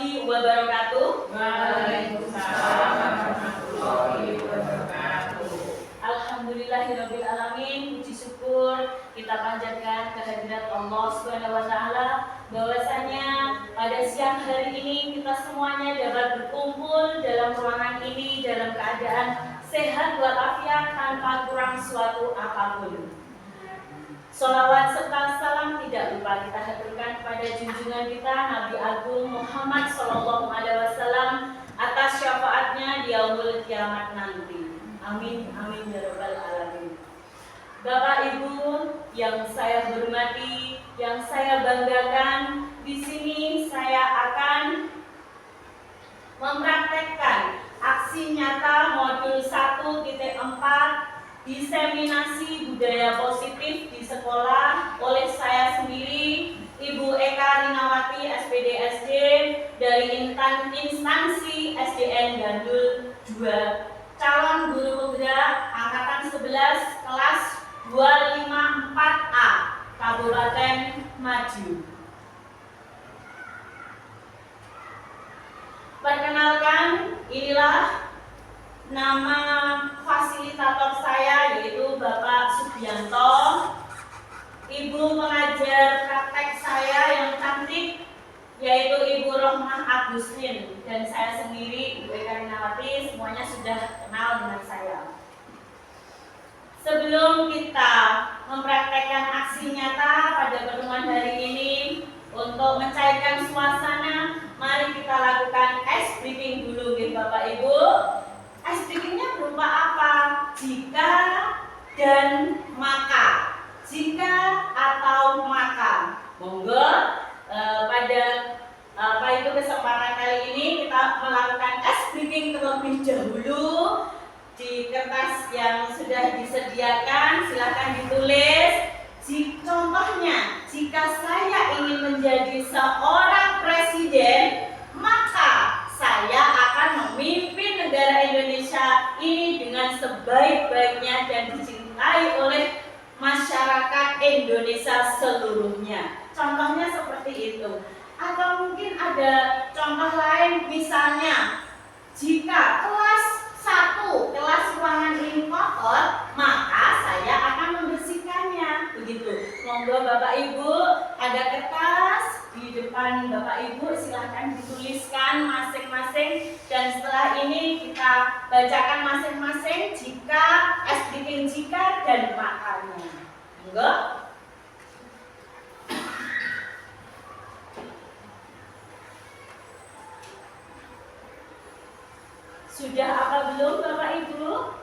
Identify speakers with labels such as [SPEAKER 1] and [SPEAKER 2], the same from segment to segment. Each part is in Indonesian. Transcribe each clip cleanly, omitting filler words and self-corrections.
[SPEAKER 1] warahmatullahi wabarakatuh.
[SPEAKER 2] Waalaikumsalam warahmatullahi wabarakatuh.
[SPEAKER 1] Alhamdulillahirabbil alamin. Puji syukur kita panjatkan kehadirat Allah Subhanahu wa taala bahwasanya pada siang hari ini kita semuanya dapat berkumpul dalam ruangan ini dalam keadaan sehat walafiat tanpa kurang suatu apapun. Sholawat serta salam tidak lupa kita haturkan kepada junjungan kita Nabi Agung Muhammad Sallallahu Alaihi Wasallam atas syafaatnya di yaumul kiamat nanti. Amin amin ya rabbal alamin. Bapak Ibu yang saya hormati, yang saya banggakan, di sini saya akan mempraktekkan aksi nyata modul 1.4 diseminasi budaya positif di sekolah oleh saya sendiri, Ibu Eka Rinawati SPD SD dari instansi SDN Gandul 2, calon guru penggerak angkatan 11 kelas 254A Kabupaten Maju. Perkenalkan, inilah nama fasilitator saya yaitu Bapak Subianto, Ibu pengajar praktek saya yang cantik yaitu Ibu Rohmah Agustin, dan saya sendiri Ibu Eka Rinawati, semuanya sudah kenal dengan saya. Sebelum kita mempraktekkan aksi nyata pada pertemuan hari ini, untuk mencairkan suasana, mari kita lakukan ice breaking dulu, Bapak Ibu. Ice breaking-nya berupa apa? Jika dan maka. Jika atau maka. Monggo pada kesempatan kali ini kita melakukan ice breaking terlebih dahulu di kertas yang sudah disediakan. Silakan ditulis. Contohnya, jika saya ingin menjadi seorang presiden, maka saya akan memimpin negara Indonesia ini dengan sebaik-baiknya dan dicintai oleh masyarakat Indonesia seluruhnya. Contohnya seperti itu. Atau mungkin ada contoh lain, misalnya jika kelas 1, kelas ruangan ini kotor, maka saya akan membersihkannya. Begitu. Monggo Bapak Ibu, ada kertas di depan Bapak Ibu, silahkan dituliskan masing-masing, dan setelah ini kita bacakan masing-masing jika, bikin jika dan makanya. Monggo. Sudah apa belum Bapak Ibu?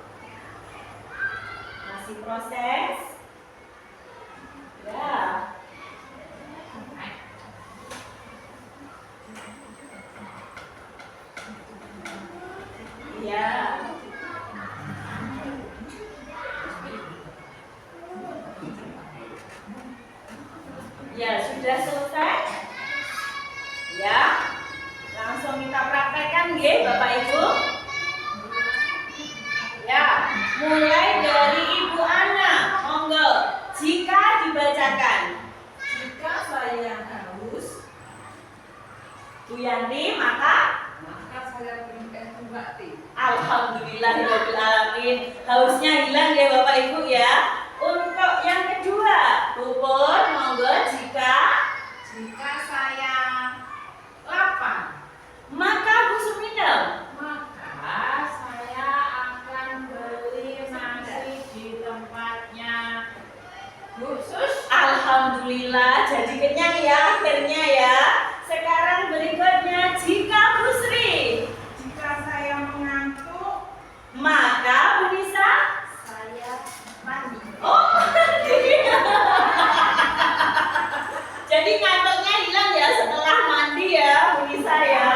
[SPEAKER 1] Masih proses? Ya. Ya. Ya, sudah selesai? Ya. Langsung kita praktekkan nggih, Bapak Ibu. Ya, mulai dari Ibu Ana. Monggo, jika dibacakan.
[SPEAKER 2] Jika saya haus,
[SPEAKER 1] Bu Yanti, maka
[SPEAKER 2] saya berikan kembali.
[SPEAKER 1] alhamdulillahirabbil alamin. Hausnya hilang ya Bapak Ibu ya. Untuk yang kedua, Bu Pur, monggo, jika
[SPEAKER 2] saya lapar,
[SPEAKER 1] maka Bu Suminel,
[SPEAKER 2] maka saya akan beli nasi di tempatnya khusus.
[SPEAKER 1] alhamdulillah jadi kenyang ya akhirnya ya. Sekarang berikutnya, jika Bu Sri,
[SPEAKER 2] Jika saya mengantuk,
[SPEAKER 1] maka Bu Nisa,
[SPEAKER 2] saya mandi.
[SPEAKER 1] oh jadi ngantuknya hilang ya setelah mandi ya Bu Nisa ya.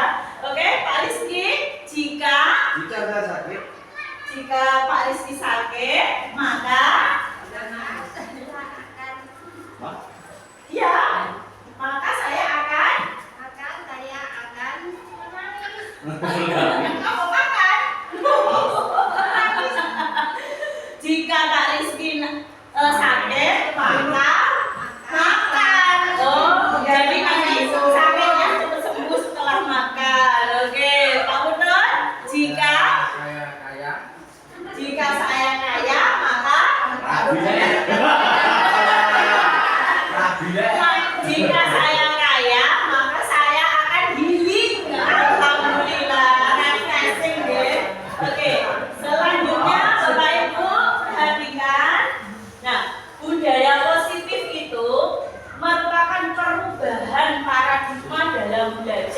[SPEAKER 1] Oke, Pak Rizky, jika
[SPEAKER 3] saya sakit,
[SPEAKER 1] Pak Rizky sakit, maka ya, maka saya akan
[SPEAKER 2] menangis.
[SPEAKER 1] apa makan? Jika Pak Rizky sakit, maka makan. Oh, jadi nanti sakitnya cepat sembuh setelah makan.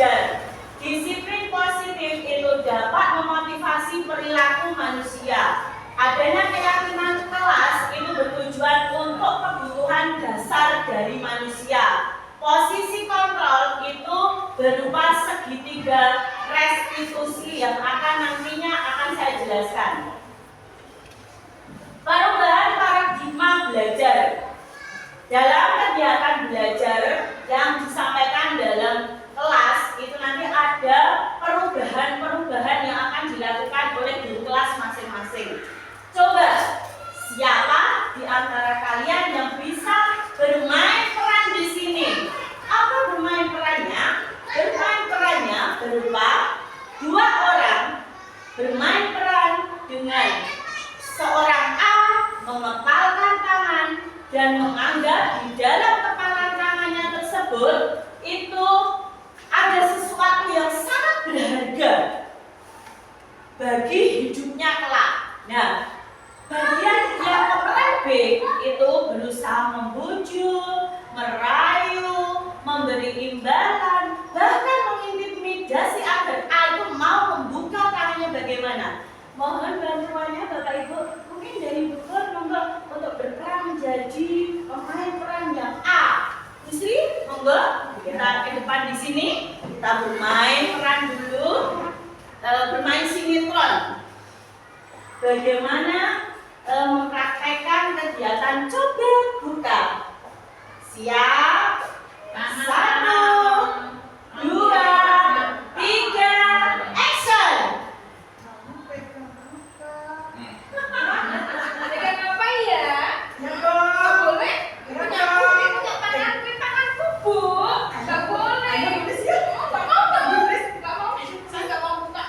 [SPEAKER 1] belajar. Disiplin positif itu dapat memotivasi perilaku manusia. Adanya keyakinan kelas itu bertujuan untuk kebutuhan dasar dari manusia. Posisi kontrol itu berupa segitiga restitusi yang nantinya akan saya jelaskan. Perubahan paradigma belajar. Dalam kegiatan belajar yang disampaikan dalam kelas itu nanti ada perubahan-perubahan yang akan dilakukan oleh guru kelas masing-masing. Coba, siapa di antara kalian yang bisa bermain peran di sini? Apa bermain perannya? Bermain perannya berupa 2 orang bermain peran dengan seorang A mengepalkan tangan dan menganggap di dalam kepalan tangannya tersebut itu ada sesuatu yang sangat berharga bagi hidupnya kelak. Nah, bagian yang pemeran B itu berusaha membujuk, merayu, memberi imbalan, bahkan mengintimidasi agar A itu mau membuka tangannya bagaimana. Mohon bantuannya Bapak Ibu, mungkin dari Bogor monggo untuk berperan menjadi pemain peran yang A. Istri, monggo kita ke depan di sini, kita bermain peran dulu, bermain sinetron. Bagaimana mempraktekkan kegiatan coba buka. Siap? 1, 2, 3, action!
[SPEAKER 2] Pegang apa ya? Nggak boleh. Punya tanganku, Bu. Nggak boleh. Nggak mau. Saya nggak mau buka.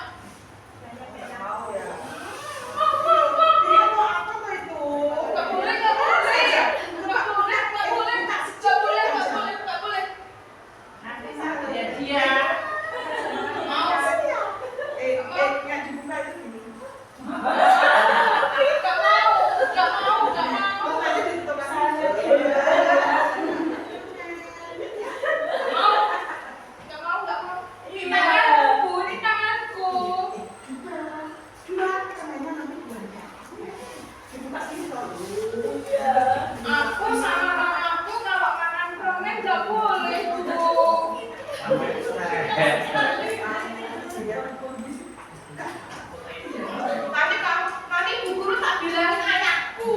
[SPEAKER 2] Tadi Bu Guru tak bilangin ayahku.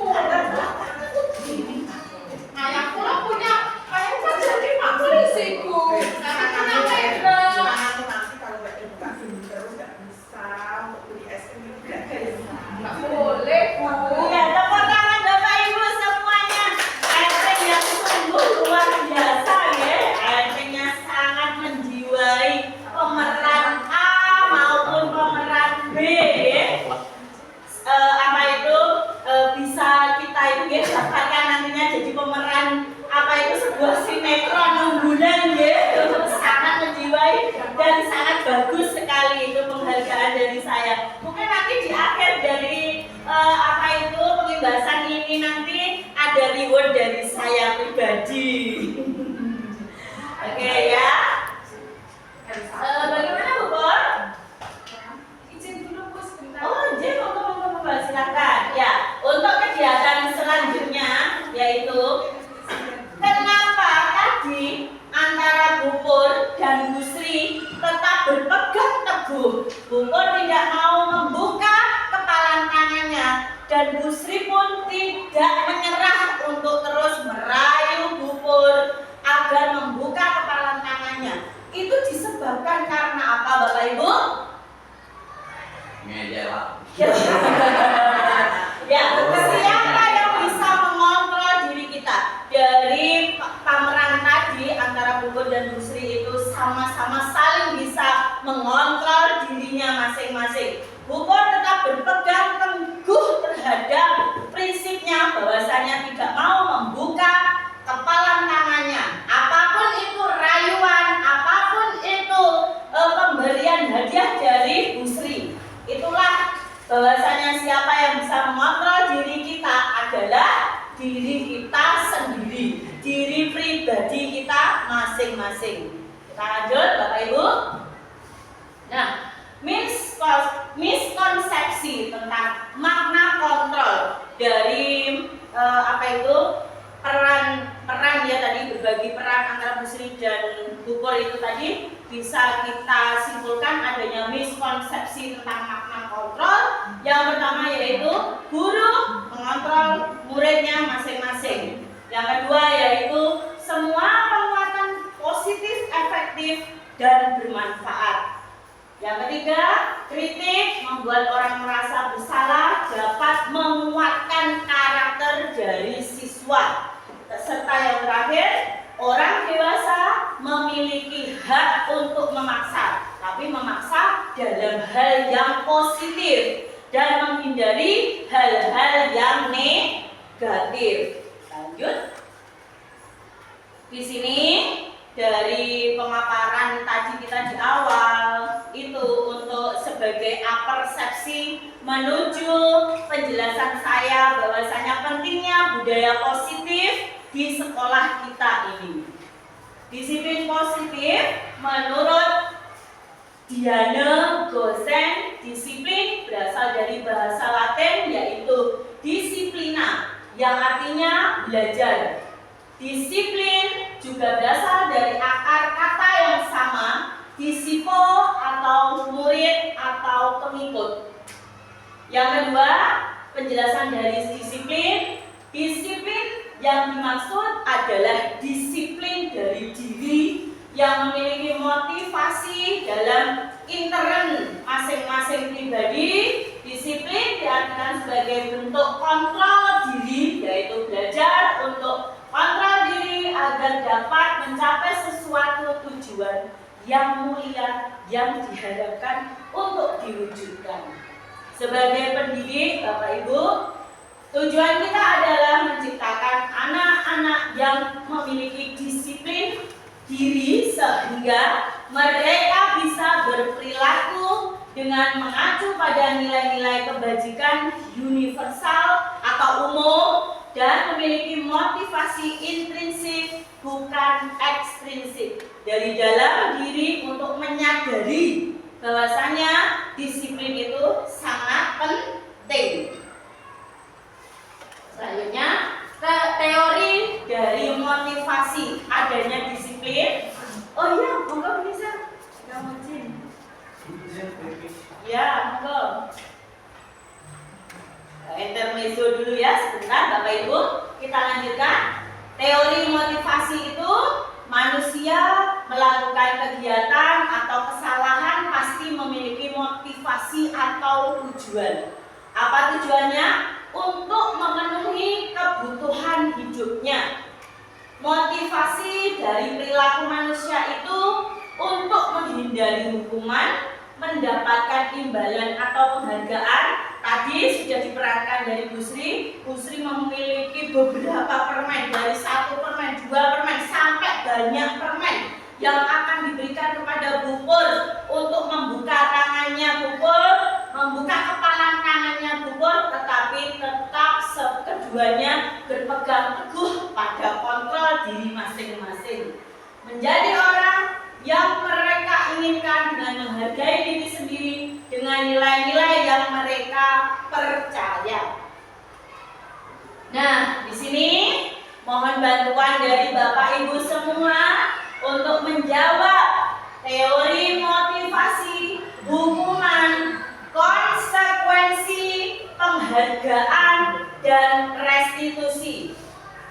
[SPEAKER 2] Ayahku lah punya ayahku kan jadi Pak Polisi, Bu. Karena punya megang.
[SPEAKER 3] Nanti kalau nggak dibuka dulu terus nggak bisa untuk beli es krim itu
[SPEAKER 2] Nggak boleh, Bu.
[SPEAKER 1] Ya, tepuk tangan Bapak Ibu semuanya. Enteng yang sungguh luar biasa ya. Entengnya sangat menjiwai pemeran A maupun pemeran B ya. Apa itu bisa kita itu ya daftarkan nantinya jadi pemeran apa itu sebuah sinetron unggulan ya. Sangat menjiwai dan sangat bagus sekali itu penghargaan dari saya. Mungkin nanti di akhir dari apa itu pengibasan ini nanti ada reward dari saya pribadi. Oke ya. Bagaimana Bu Bor?
[SPEAKER 2] Izin dulu, Bu, sebentar.
[SPEAKER 1] Oh, jadi monggo silakan. Ya, untuk kegiatan selanjutnya yaitu kenapa tadi antara Bu Pur dan Bu Sri tetap berpegang teguh. Bu Pur tidak mau membuka kepalan tangannya dan Bu Sri pun tidak menyerah untuk terus merayu Bu Pur agar membuka kepalan tangannya. Itu disebabkan karena apa Bapak Ibu?
[SPEAKER 4] Ngejawab.
[SPEAKER 1] Ya, siapa yang bisa mengontrol diri kita? Dari pameran tadi antara Bu Pur dan Bu Sri itu sama-sama saling bisa mengontrol dirinya masing-masing. Bu Pur tetap berpegang teguh terhadap prinsipnya bahwasanya tidak mau membuka kepalan tangannya. Apapun itu rayuan, apapun itu pemberian hadiah dari Bu Sri. Itulah bahwasanya siapa yang bisa mengontrol diri kita adalah diri kita sendiri, diri pribadi kita masing-masing. Kita Kita lanjut Bapak Ibu. Nah, miskonsepsi tentang makna kontrol dari peran ya tadi, berbagi peran antara Busri dan Bupor itu tadi bisa kita simpulkan adanya miskonsepsi tentang makna kontrol. Yang pertama yaitu guru mengontrol muridnya masing-masing. Yang kedua yaitu semua penguatan positif, efektif, dan bermanfaat. Yang ketiga, kritik membuat orang merasa bersalah, dapat menguatkan karakter dari siswa. Serta yang terakhir, orang dewasa memiliki hak untuk memaksa, tapi memaksa dalam hal yang positif dan menghindari hal-hal yang negatif. Lanjut. Di sini dari pemaparan tadi kita di awal itu untuk sebagai apersepsi menuju penjelasan saya bahwasanya pentingnya budaya positif di sekolah kita ini. Disiplin positif menurut Diana Gosen, disiplin berasal dari bahasa Latin yaitu disiplina yang artinya belajar. Disiplin juga berasal dari akar kata yang sama, disipo atau murid atau pengikut. Yang kedua, penjelasan dari disiplin. Disiplin yang dimaksud adalah disiplin dari diri yang memiliki motivasi dalam intern masing-masing pribadi. Disiplin diartikan sebagai bentuk kontrol diri, yaitu belajar untuk kontrol diri agar dapat mencapai sesuatu tujuan yang mulia yang diharapkan untuk diwujudkan. Sebagai pendidik, Bapak Ibu, tujuan kita adalah menciptakan anak-anak yang memiliki disiplin diri sehingga mereka bisa berperilaku dengan mengacu pada nilai-nilai kebajikan universal atau umum dan memiliki motivasi intrinsik bukan ekstrinsik dari dalam diri untuk menyadari bahwasanya disiplin itu sangat penting. Selanjutnya, teori dari motivasi adanya disiplin. Oh iya, monggo bisa. Kamu izin. Ya, monggo. Intermezzo dulu ya sebentar Bapak Ibu. Kita lanjutkan. Teori motivasi itu manusia melakukan kegiatan atau kesalahan pasti memiliki motivasi atau tujuan. Apa tujuannya? Untuk memenuhi kebutuhan hidupnya. Motivasi dari perilaku manusia itu untuk menghindari hukuman, mendapatkan imbalan atau penghargaan. Tadi sudah diperankan dari Busri. Busri memiliki beberapa permen, dari 1 permen, 2 permen, sampai banyak permen yang akan diberikan kepada Bupur untuk membuka tangannya Bupur, membuka kepalan tangannya Bupur, tetapi tetap keduanya berpegang teguh pada kontrol diri masing-masing. Menjadi orang yang mereka inginkan dengan menghargai diri sendiri dengan nilai-nilai yang mereka percaya. Nah, di sini mohon bantuan dari Bapak Ibu semua untuk menjawab teori motivasi, hukuman, konsekuensi, penghargaan, dan restitusi.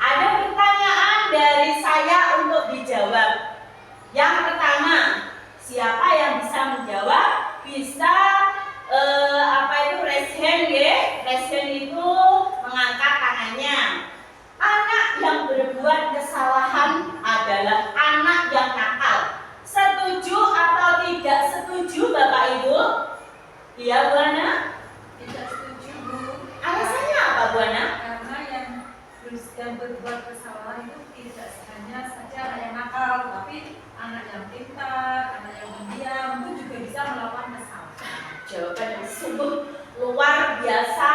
[SPEAKER 1] Ada pertanyaan dari saya untuk dijawab. Yang pertama, siapa yang bisa menjawab? Bisa raise hand ya. Raise hand itu mengangkat tangannya. Anak yang berbuat kesalahan adalah anak yang nakal. Setuju atau tidak setuju Bapak Ibu? Iya Bu Ana?
[SPEAKER 2] Tidak setuju Bu.
[SPEAKER 1] Alasannya apa Bu Ana?
[SPEAKER 2] Karena yang berbuat kesalahan itu tidak hanya saja anak yang nakal, tapi anak yang pintar, anak yang pendiam itu juga bisa melakukan kesalahan.
[SPEAKER 1] Jawaban yang sungguh luar biasa.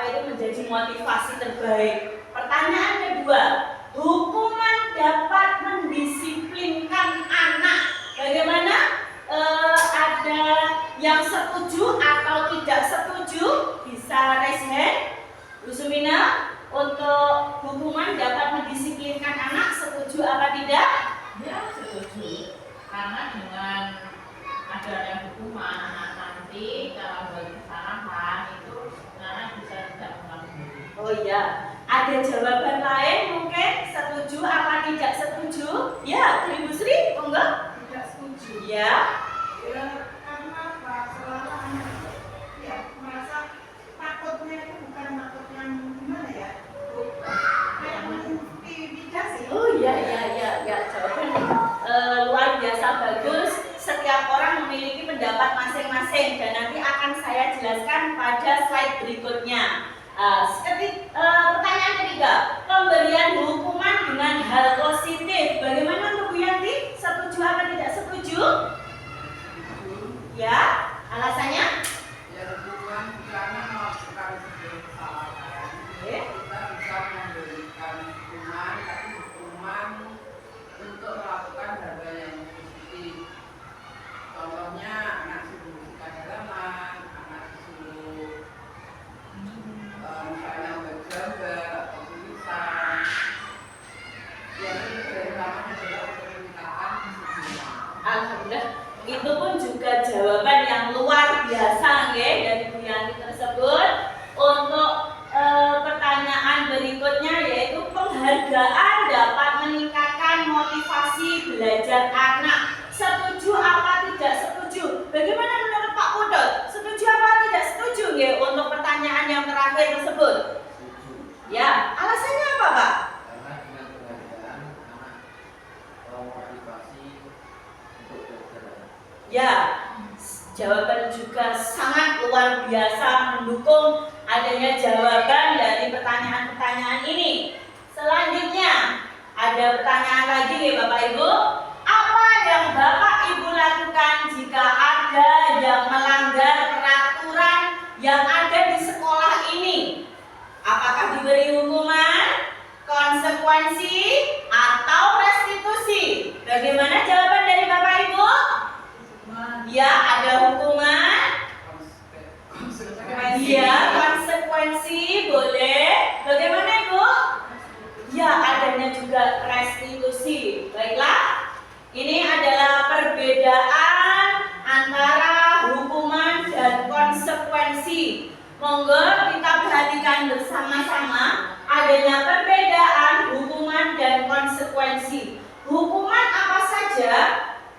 [SPEAKER 1] Itu menjadi motivasi terbaik. Pertanyaan kedua, hukuman dapat mendisiplinkan yang setuju atau tidak setuju bisa raise hand. Bu Sumina, untuk hukuman dapat mendisiplinkan anak, setuju apa tidak?
[SPEAKER 2] Ya, setuju. Karena dengan adanya hukuman anak nanti kalau buat kesalahan itu anak bisa tidak mengulangi.
[SPEAKER 1] Oh iya, ada jawaban lain mungkin setuju apa tidak setuju? Ya, Ibu Sri, enggak?
[SPEAKER 3] Tidak setuju.
[SPEAKER 1] Ya.
[SPEAKER 3] Ya, karena apa? Selalu anak itu ya merasa takutnya itu bukan takut yang gimana ya? Kayak mengintimidasi.
[SPEAKER 1] Oh iya, jawaban luar biasa bagus. Setiap orang memiliki pendapat masing-masing dan nanti akan saya jelaskan pada slide berikutnya. Pertanyaan ketiga, pemberian hukuman dengan hal positif. Bagaimana untuk Bu Yanti? Setuju apa tidak setuju? Ya, alasannya?
[SPEAKER 4] Ya, hukuman karena melakukan sebuah kesalahan.
[SPEAKER 1] Oke.
[SPEAKER 4] Kita bisa memberikan hukuman, tapi hukuman untuk melakukan hal-hal yang positif. Contohnya anak suruh buka halaman, anak suruh misalnya bergambar atau tulisan. Yang ini pertama adalah untuk meningkatkan disiplin.
[SPEAKER 1] Alhamdulillah, itu pun juga jawaban yang luar biasa nggih dari Bu Yanti tersebut. Untuk pertanyaan berikutnya yaitu penghargaan dapat meningkatkan motivasi belajar anak. Setuju apa tidak setuju? Bagaimana menurut Pak Pudot? Setuju apa tidak setuju nggih untuk pertanyaan yang terakhir tersebut? Ya, alasannya apa, Pak?
[SPEAKER 5] Karena dengan penghargaan anak motivasi untuk belajar.
[SPEAKER 1] Ya, jawaban juga sangat luar biasa mendukung adanya jawaban dari pertanyaan-pertanyaan ini. Selanjutnya, ada pertanyaan lagi nih Bapak Ibu. Apa yang Bapak Ibu lakukan jika ada yang melanggar peraturan yang ada di sekolah ini? Apakah diberi hukuman, konsekuensi, atau restitusi? Bagaimana jawaban dari Bapak Ibu? Ya, ada hukuman. Ya, konsekuensi boleh. Bagaimana Ibu? Ya, adanya juga restitusi. Baiklah, ini adalah perbedaan antara hukuman dan konsekuensi. Monggo kita perhatikan bersama-sama adanya perbedaan hukuman dan konsekuensi. Hukuman apa saja?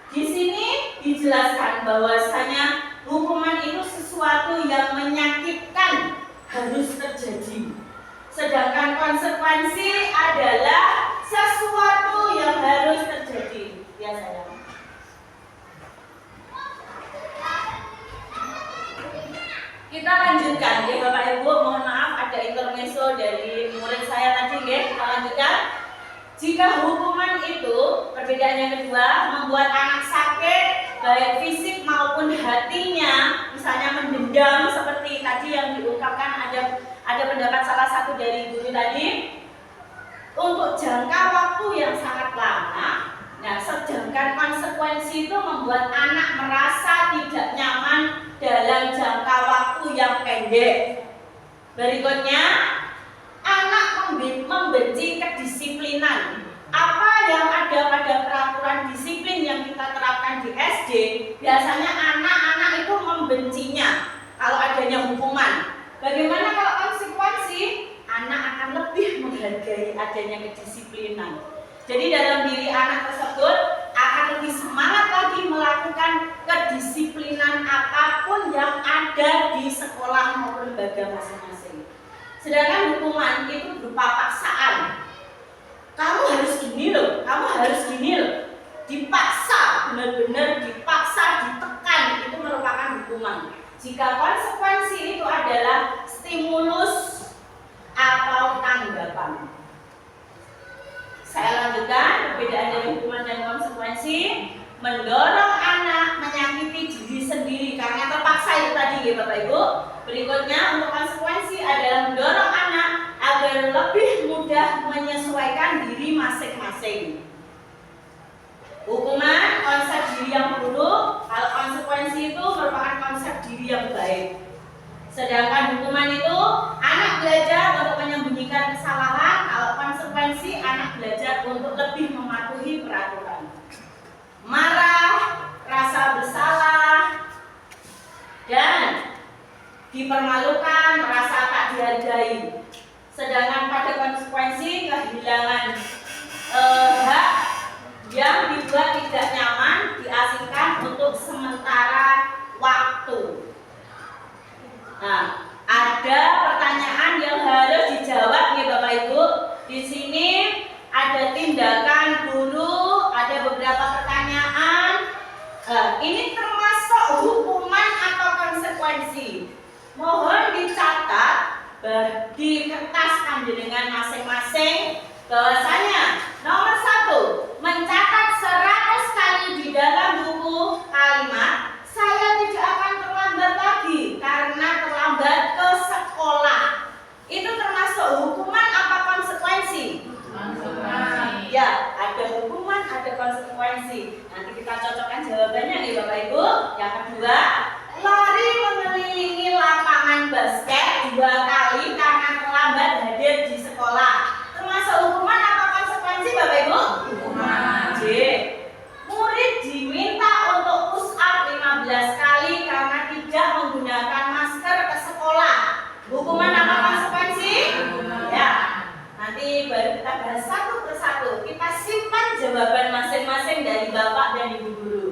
[SPEAKER 1] Di sini dijelaskan bahwasanya hukuman itu sesuatu yang menyakitkan harus terjadi. Sedangkan konsekuensi adalah sesuatu yang harus terjadi. Ya sayang. Kita lanjutkan ya Bapak Ibu, mohon maaf ada intermezzo dari murid saya tadi ya. Kita lanjutkan. Jika hukuman itu, perbedaan yang kedua, membuat anak sakit baik fisik maupun hatinya, misalnya mendendam seperti tadi yang diungkapkan ada pendapat salah satu dari guru tadi, untuk jangka waktu yang sangat lama. Nah, sedangkan konsekuensi itu membuat anak merasa tidak nyaman dalam jangka waktu yang pendek. Berikutnya, anak membenci kedisiplinan. Apa yang ada pada peraturan disiplin yang kita terapkan di SD, biasanya anak-anak itu membencinya kalau adanya hukuman. Bagaimana kalau konsekuensi? Anak akan lebih menghargai adanya kedisiplinan. Jadi dalam diri anak tersebut akan lebih semangat lagi melakukan kedisiplinan apapun yang ada di sekolah maupun lembaga masing-masing. Sedangkan hukuman itu berupa paksaan. Kamu harus gini loh, kamu harus gini loh. Dipaksa, benar-benar dipaksa, ditekan, itu merupakan hukuman. Jika konsekuensi itu adalah stimulus atau tanggapan. Saya lanjutkan perbedaan dari hukuman dan konsekuensi. Mendorong anak menyakiti diri sendiri karena terpaksa itu tadi ya Bapak Ibu. Berikutnya untuk konsekuensi adalah mendorong anak agar lebih mudah menyesuaikan diri masing-masing. Hukuman konsep diri yang buruk, kalau konsekuensi itu merupakan Sedangkan hukuman itu anak belajar untuk menyembunyikan kesalahan, kalau konsekuensi anak belajar untuk lebih mematuhi peraturan. Marah, rasa bersalah, dan dipermalukan, merasa tak dihargai. Sedangkan pada konsekuensi kehilangan hak yang dibuat tidak nyaman diasingkan untuk sementara waktu. Nah, ada pertanyaan yang harus dijawab ya Bapak Ibu. Di sini ada tindakan guru, ada beberapa pertanyaan. Ini termasuk hukuman atau konsekuensi. Mohon dicatat di kertas panjenengan masing-masing bahwasanya nomor 1, mencatat 100 kali di dalam buku kalimat saya tidak akan terlambat lagi karena terlambat ke sekolah. Itu termasuk hukuman apa konsekuensi?
[SPEAKER 4] Konsekuensi.
[SPEAKER 1] Ya, ada hukuman, ada konsekuensi. Nanti kita cocokkan jawabannya nih Bapak Ibu. Yang kedua, lari mengelilingi lapangan basket 2 kali karena terlambat hadir di sekolah. Termasuk hukuman apa konsekuensi Bapak Ibu?
[SPEAKER 4] Hukuman.
[SPEAKER 1] J. Murid diminta untuk push up 15 kali karena tidak menggunakan masker ke sekolah. Hukuman apa konsekuensi?
[SPEAKER 4] Hukuman.
[SPEAKER 1] Ya. Nanti baru kita bahas satu persatu. Kita simpan jawaban masing-masing dari Bapak dan Ibu guru.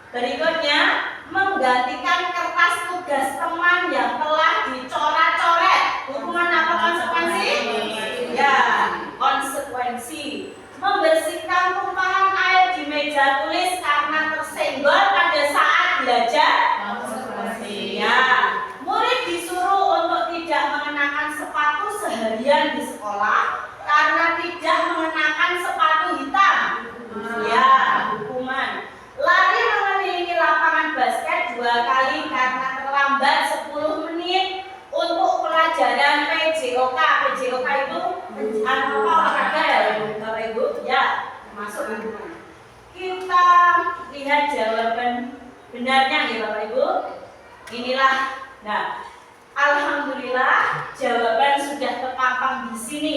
[SPEAKER 1] Berikutnya, menggantikan kertas tugas teman yang telah dicoret-coret. Hukuman apa konsekuensi? Ya, konsekuensi. Membersihkan tumpahan air di meja tulis karena tersenggol pada saat belajar.
[SPEAKER 4] Konsekuensi.
[SPEAKER 1] Ya, murid disuruh untuk tidak mengenakan sepatu seharian di sekolah karena tidak mengenakan sepatu hitam. Ya, hukuman. Lari mengelilingi lapangan basket 2 kali karena terlambat 10 menit untuk pelajaran PJOK. PJOK itu apa olahraga ya Bapak Ibu? Ya, masuk hukuman. Kita lihat jawaban benarnya ya Bapak Ibu. Inilah. Nah, alhamdulillah jawaban sudah terpampang di sini.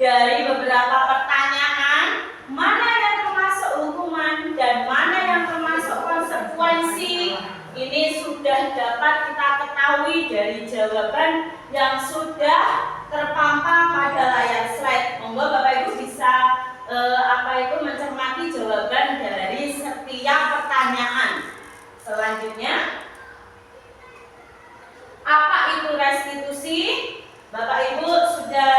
[SPEAKER 1] Dari beberapa pertanyaan, mana yang termasuk hukuman dan mana yang termasuk konsekuensi, ini sudah dapat kita ketahui dari jawaban yang sudah terpampang pada layar slide. Monggo Bapak Ibu bisa mencermati jawaban dari setiap pertanyaan. Selanjutnya, apa itu restitusi? Bapak Ibu sudah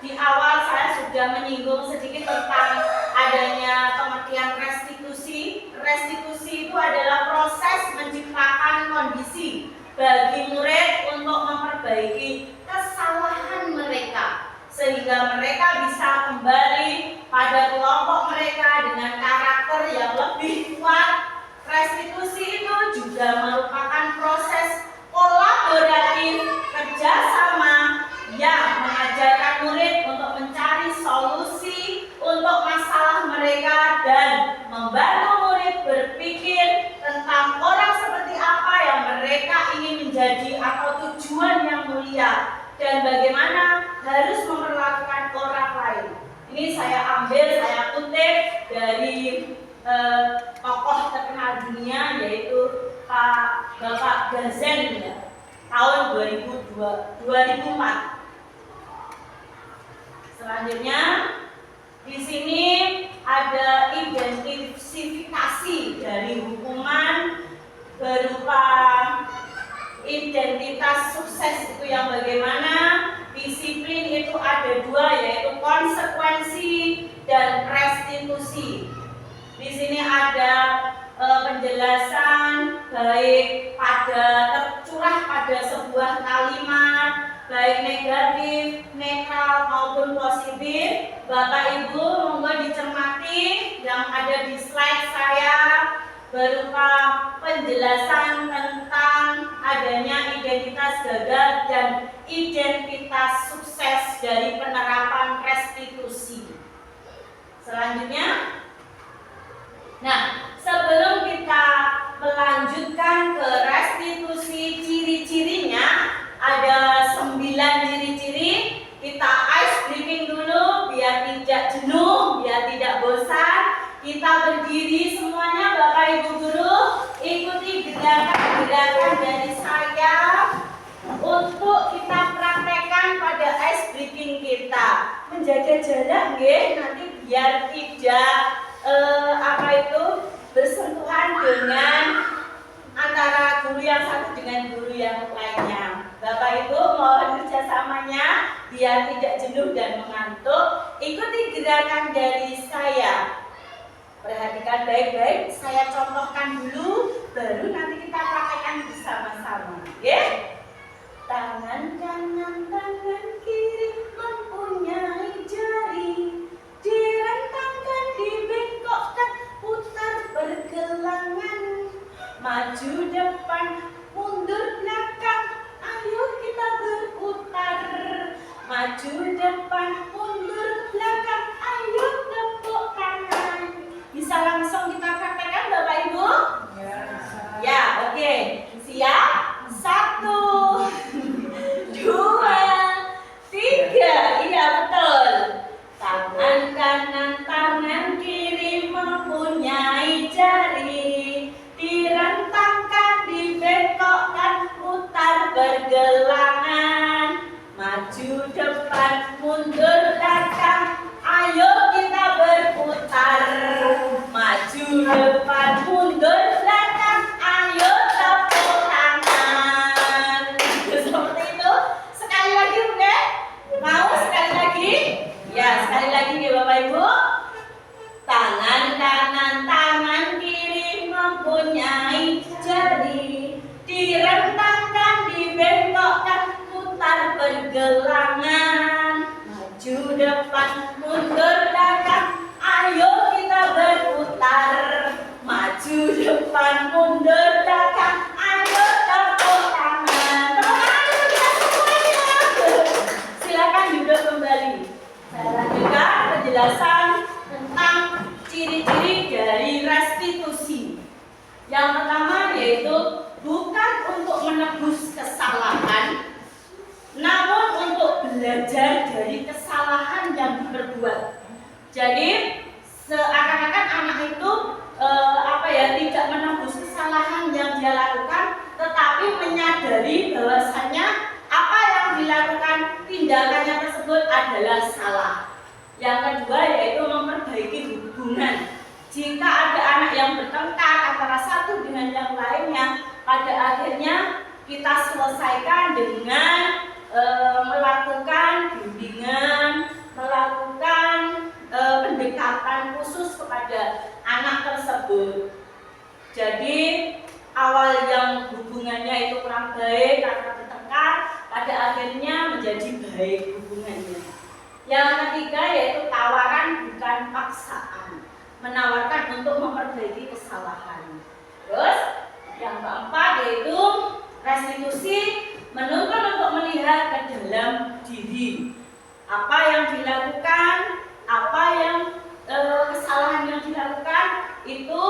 [SPEAKER 1] di awal saya sudah menyinggung sedikit tentang adanya pengertian restitusi. Restitusi itu adalah proses menciptakan kondisi bagi murid untuk memperbaiki kesalahan mereka sehingga mereka bisa kembali pada kelompok mereka dengan karakter yang lebih kuat. Restitusi itu juga merupakan proses kolaboratif kerjasama yang mengajarkan murid untuk mencari solusi untuk masalah mereka dan membantu murid berpikir tentang orang seperti apa yang mereka ingin menjadi atau tujuan yang mulia dan bagaimana harus memperlakukan orang lain. Ini saya kutip dari tokoh terkenal dunia yaitu Bapak Gazen ya, tahun 2004. Selanjutnya di sini ada identifikasi dari hukuman berupa identitas sukses itu yang bagaimana, disiplin itu ada 2 yaitu konsekuensi dan restitusi. Di sini ada penjelasan baik tercurah pada sebuah kalimat baik negatif, netral maupun positif. Bapak Ibu monggo dicermati yang ada di slide saya berupa penjelasan tentang adanya identitas gagal dan identitas sukses dari penerapan restitusi. Selanjutnya, nah sebelum kita melanjutkan ke restitusi Kita berdiri semuanya Bapak Ibu Guru. Ikuti gerakan-gerakan dari saya untuk kita praktekkan pada ice breaking kita. Menjaga jarak nggih, nanti biar tidak bersentuhan dengan antara guru yang satu dengan guru yang lainnya. Bapak Ibu mohon kerjasamanya biar tidak jenuh dan mengantuk. Ikuti gerakan dari saya. Perhatikan baik-baik, saya contohkan dulu, baru nanti kita praktekkan bersama-sama. Oke? Tangan kanan, tangan kiri mempunyai jari, direntangkan, dibengkokkan, putar pergelangan, maju depan, mundur belakang, ayo kita berputar, maju depan, mundur belakang, ayo tepuk tangan. Bisa langsung kita praktekkan Bapak Ibu? Ya, oke. Siap? 1, 2, 3. Iya betul. Tangan kanan, tangan kiri mempunyai jari, direntangkan, dibengkokkan, putar pergelangan, maju depan, mundur belakang, ayo kita berputar, maju depan, mundur belakang, ayo tepuk tangan. Seperti itu. Sekali lagi Bunda. Mau sekali lagi? Ya, sekali lagi nih Bapak Ibu. Tangan kanan, tangan kiri mempunyai jari, direntangkan, dibengkokkan, putar pergelangan, maju depan, mundur belakang, ayo kita berputar, maju depan, mundur belakang, ayo tepuk tangan. Tepuk tangan dulu kita semuanya. Silakan duduk kembali. Saya lanjutkan penjelasan tentang ciri-ciri dari restitusi. Yang pertama yaitu bukan untuk menebus kesalahan, namun untuk belajar dari kesalahan yang diperbuat. Jadi seakan-akan anak itu tidak menebus kesalahan yang dia lakukan, tetapi menyadari bahwasanya apa yang dilakukan tindakannya tersebut adalah salah. Yang kedua yaitu memperbaiki hubungan. Jika ada anak yang bertengkar antara satu dengan yang lainnya, pada akhirnya kita selesaikan dengan melakukan bimbingan, melakukan pendekatan khusus kepada anak tersebut. Jadi awal yang hubungannya itu kurang baik karena bertengkar, pada akhirnya menjadi baik hubungannya. Yang ketiga yaitu tawaran bukan paksaan, menawarkan untuk memperbaiki kesalahan. Terus yang keempat yaitu restitusi, menuntun untuk melihat ke dalam diri. Apa yang dilakukan, apa yang kesalahan yang dilakukan itu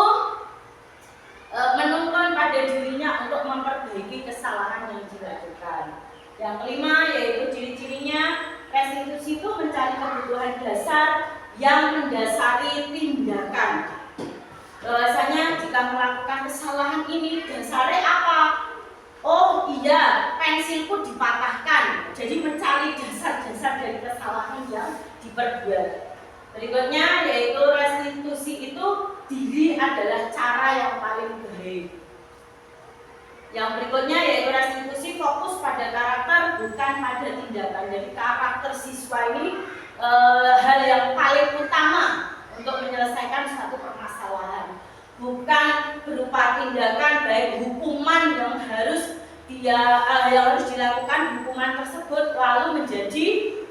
[SPEAKER 1] menuntun pada dirinya untuk memperbaiki kesalahan yang dilakukan. Yang kelima yaitu ciri-cirinya, restitusi itu mencari kebutuhan dasar yang mendasari tindakan. Bahwasanya jika melakukan kesalahan ini dasarnya apa? Oh iya, pensilku dipatahkan. Jadi mencari dasar-dasar dari kesalahan yang diperbuat. Berikutnya yaitu restitusi itu diri adalah cara yang paling baik. Yang berikutnya yaitu restitusi fokus pada karakter bukan pada tindakan. Jadi karakter siswa ini hal yang paling utama untuk menyelesaikan suatu permasalahan. Bukan berupa tindakan baik hukuman yang harus dilakukan hukuman tersebut lalu menjadi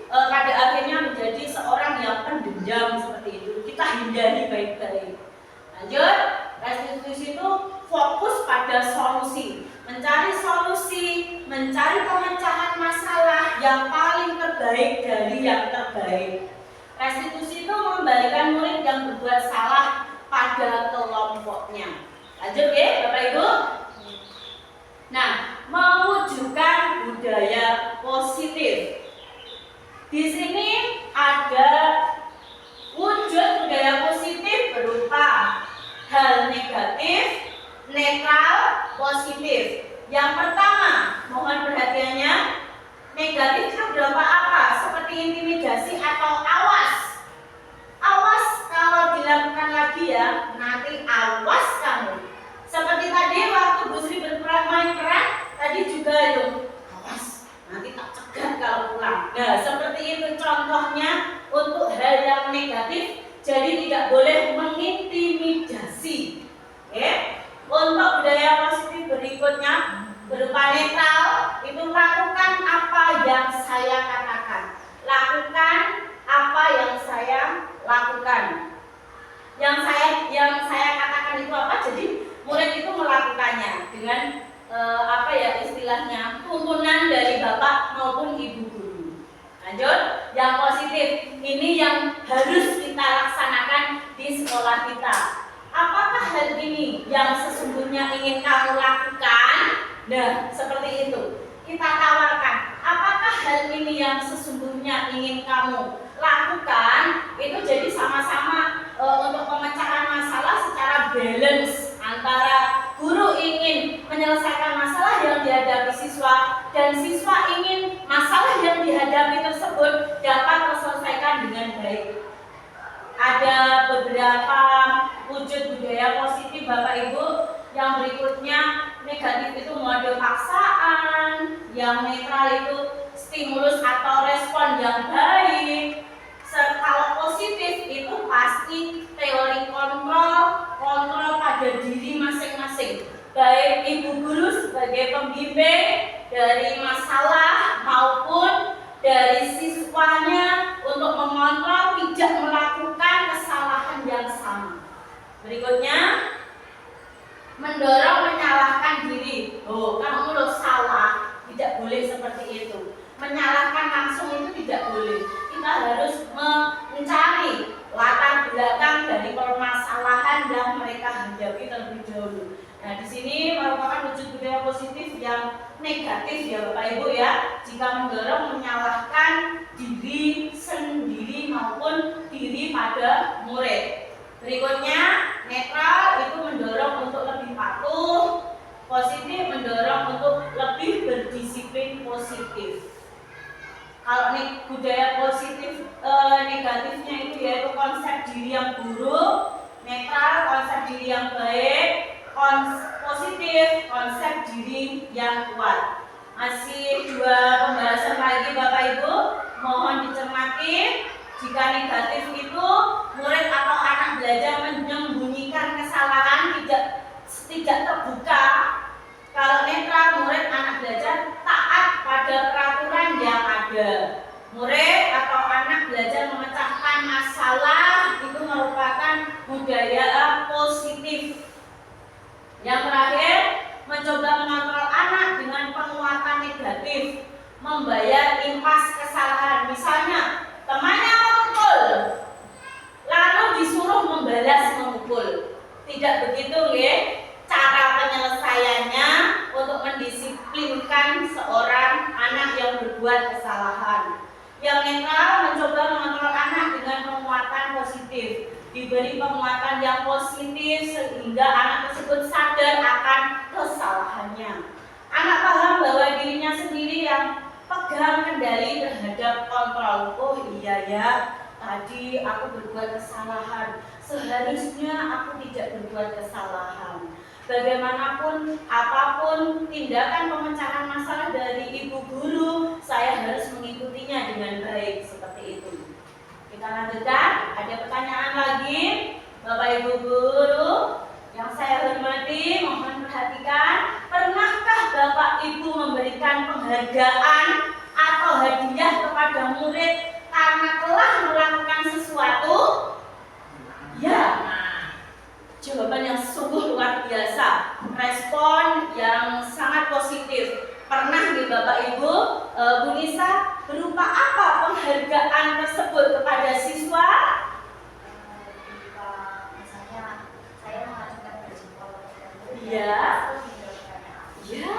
[SPEAKER 1] pada akhirnya menjadi seorang yang pendendam seperti itu. Kita hindari baik-baik. Lanjut, restitusi itu fokus pada solusi, mencari pemecahan masalah yang paling terbaik dari yang terbaik. Restitusi itu mengembalikan murid yang berbuat salah pada kelompoknya. Lanjut ya, Bapak Ibu. Nah, mewujudkan budaya positif. Di sini ada wujud budaya positif berupa netral, positif. Yang pertama, mohon perhatiannya, negatif itu berupa apa? Seperti intimidasi atau awas. Awas kalau dilakukan lagi ya, nanti awas kamu. Seperti tadi waktu Bu Sri main peran, tadi juga itu, awas, nanti tak cegat kalau pulang. Nah, seperti itu contohnya untuk hal yang negatif, jadi tidak boleh mengintimidasi. Oke? Untuk budaya positif berikutnya berupa netral, itu lakukan apa yang saya katakan. Lakukan apa yang saya lakukan. Yang saya katakan itu apa? Jadi murid itu melakukannya dengan istilahnya tuntunan dari bapak maupun ibu guru. Lanjut, yang positif ini yang harus kita laksanakan di sekolah kita. Apakah hal ini yang sesungguhnya ingin kamu lakukan? Nah, seperti itu. Kita tawarkan, apakah hal ini yang sesungguhnya ingin kamu lakukan? Itu jadi sama-sama untuk pemecahan masalah secara balance antara guru ingin menyelesaikan masalah yang dihadapi siswa dan siswa ingin masalah yang dihadapi tersebut dapat terselesaikan dengan baik. Ada beberapa wujud budaya positif Bapak Ibu. Yang berikutnya negatif itu mode paksaan, yang netral itu stimulus atau respon yang baik. Kalau positif itu pasti teori kontrol pada diri masing-masing. Baik ibu guru sebagai pembimbing dari masalah maupun dari siswanya untuk mengontrol tidak melakukan kesalahan yang sama. Berikutnya, mendorong menyalahkan diri. Oh, kamu loh salah, tidak boleh seperti itu. Menyalahkan langsung itu tidak boleh. Kita harus mencari latar belakang dari permasalahan yang mereka hadapi terlebih dahulu. Nah, di sini merupakan wujud budaya positif yang negatif ya Bapak Ibu ya. Jika mendorong menyalahkan diri sendiri maupun diri pada murid. Berikutnya, netral itu mendorong untuk lebih patuh, positif mendorong untuk lebih berdisiplin positif. Kalau budaya positif negatifnya itu yaitu konsep diri yang buruk, netral konsep diri yang baik, positif konsep diri yang kuat. Masih 2 pembahasan lagi Bapak Ibu, mohon dicermati. Jika negatif itu murid atau anak belajar menyembunyikan kesalahan, tidak terbuka. Kalau netral, murid anak belajar taat pada peraturan yang ada. Murid atau anak belajar memecahkan masalah, itu merupakan budaya positif. Yang terakhir, mencoba mengontrol anak dengan penguatan negatif, membayar impas kesalahan. Misalnya, temannya memukul, lalu disuruh membalas memukul. Tidak begitu, ya? Cara penyelesaiannya untuk mendisiplinkan seorang anak yang berbuat kesalahan. Yang netral mencoba mengontrol anak dengan penguatan positif, diberi penguatan yang positif sehingga anak tersebut sadar akan kesalahannya. Anak paham bahwa dirinya sendiri yang pegang kendali terhadap kontrol. Oh iya ya, tadi aku berbuat kesalahan. Seharusnya aku tidak berbuat kesalahan. Bagaimanapun, apapun tindakan pemecahan masalah dari ibu guru, saya harus mengikutinya dengan baik seperti itu. Kita lanjutkan. Ada pertanyaan lagi, Bapak Ibu guru yang saya hormati, mohon perhatikan. Pernahkah Bapak Ibu memberikan penghargaan atau hadiah kepada murid karena telah melakukan sesuatu? Ya. Jawaban yang sungguh luar biasa, respon yang sangat positif. Pernah nih Bapak Ibu, Bu Nisa, berupa apa penghargaan tersebut kepada siswa?
[SPEAKER 2] Misalnya saya mengajukan berjempol.
[SPEAKER 1] Iya. Ya,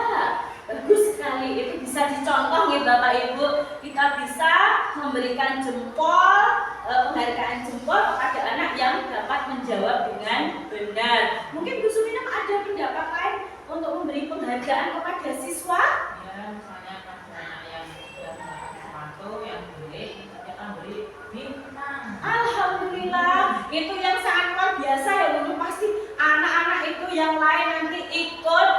[SPEAKER 1] bagus sekali. Itu bisa dicontoh nih Bapak Ibu. Kita bisa memberikan jempol, penghargaan jempol kepada anak yang dapat menjawab dengan benar. Mungkin Bu Suminah ada pendapat lain untuk memberi penghargaan kepada siswa?
[SPEAKER 4] Ya, misalnya pada anak yang sudah mendapatkan sepatu yang boleh, kita akan beri bintang.
[SPEAKER 1] Alhamdulillah, itu yang sangat luar biasa ya Bu. Pasti anak-anak itu yang lain nanti ikut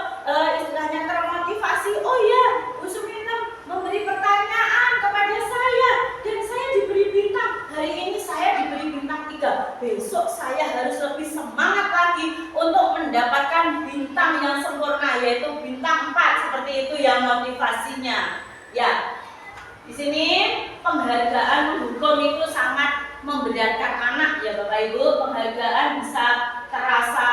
[SPEAKER 1] istilahnya termotivasi. Oh ya, Bu Suminam memberi pertanyaan kepada saya dan saya diberi bintang. Hari ini saya diberi bintang 3. Besok saya harus lebih semangat lagi untuk mendapatkan bintang yang sempurna, yaitu bintang 4. Seperti itu yang motivasinya. Ya. Di sini penghargaan menghukum itu sangat memberatkan anak ya Bapak Ibu. Penghargaan bisa terasa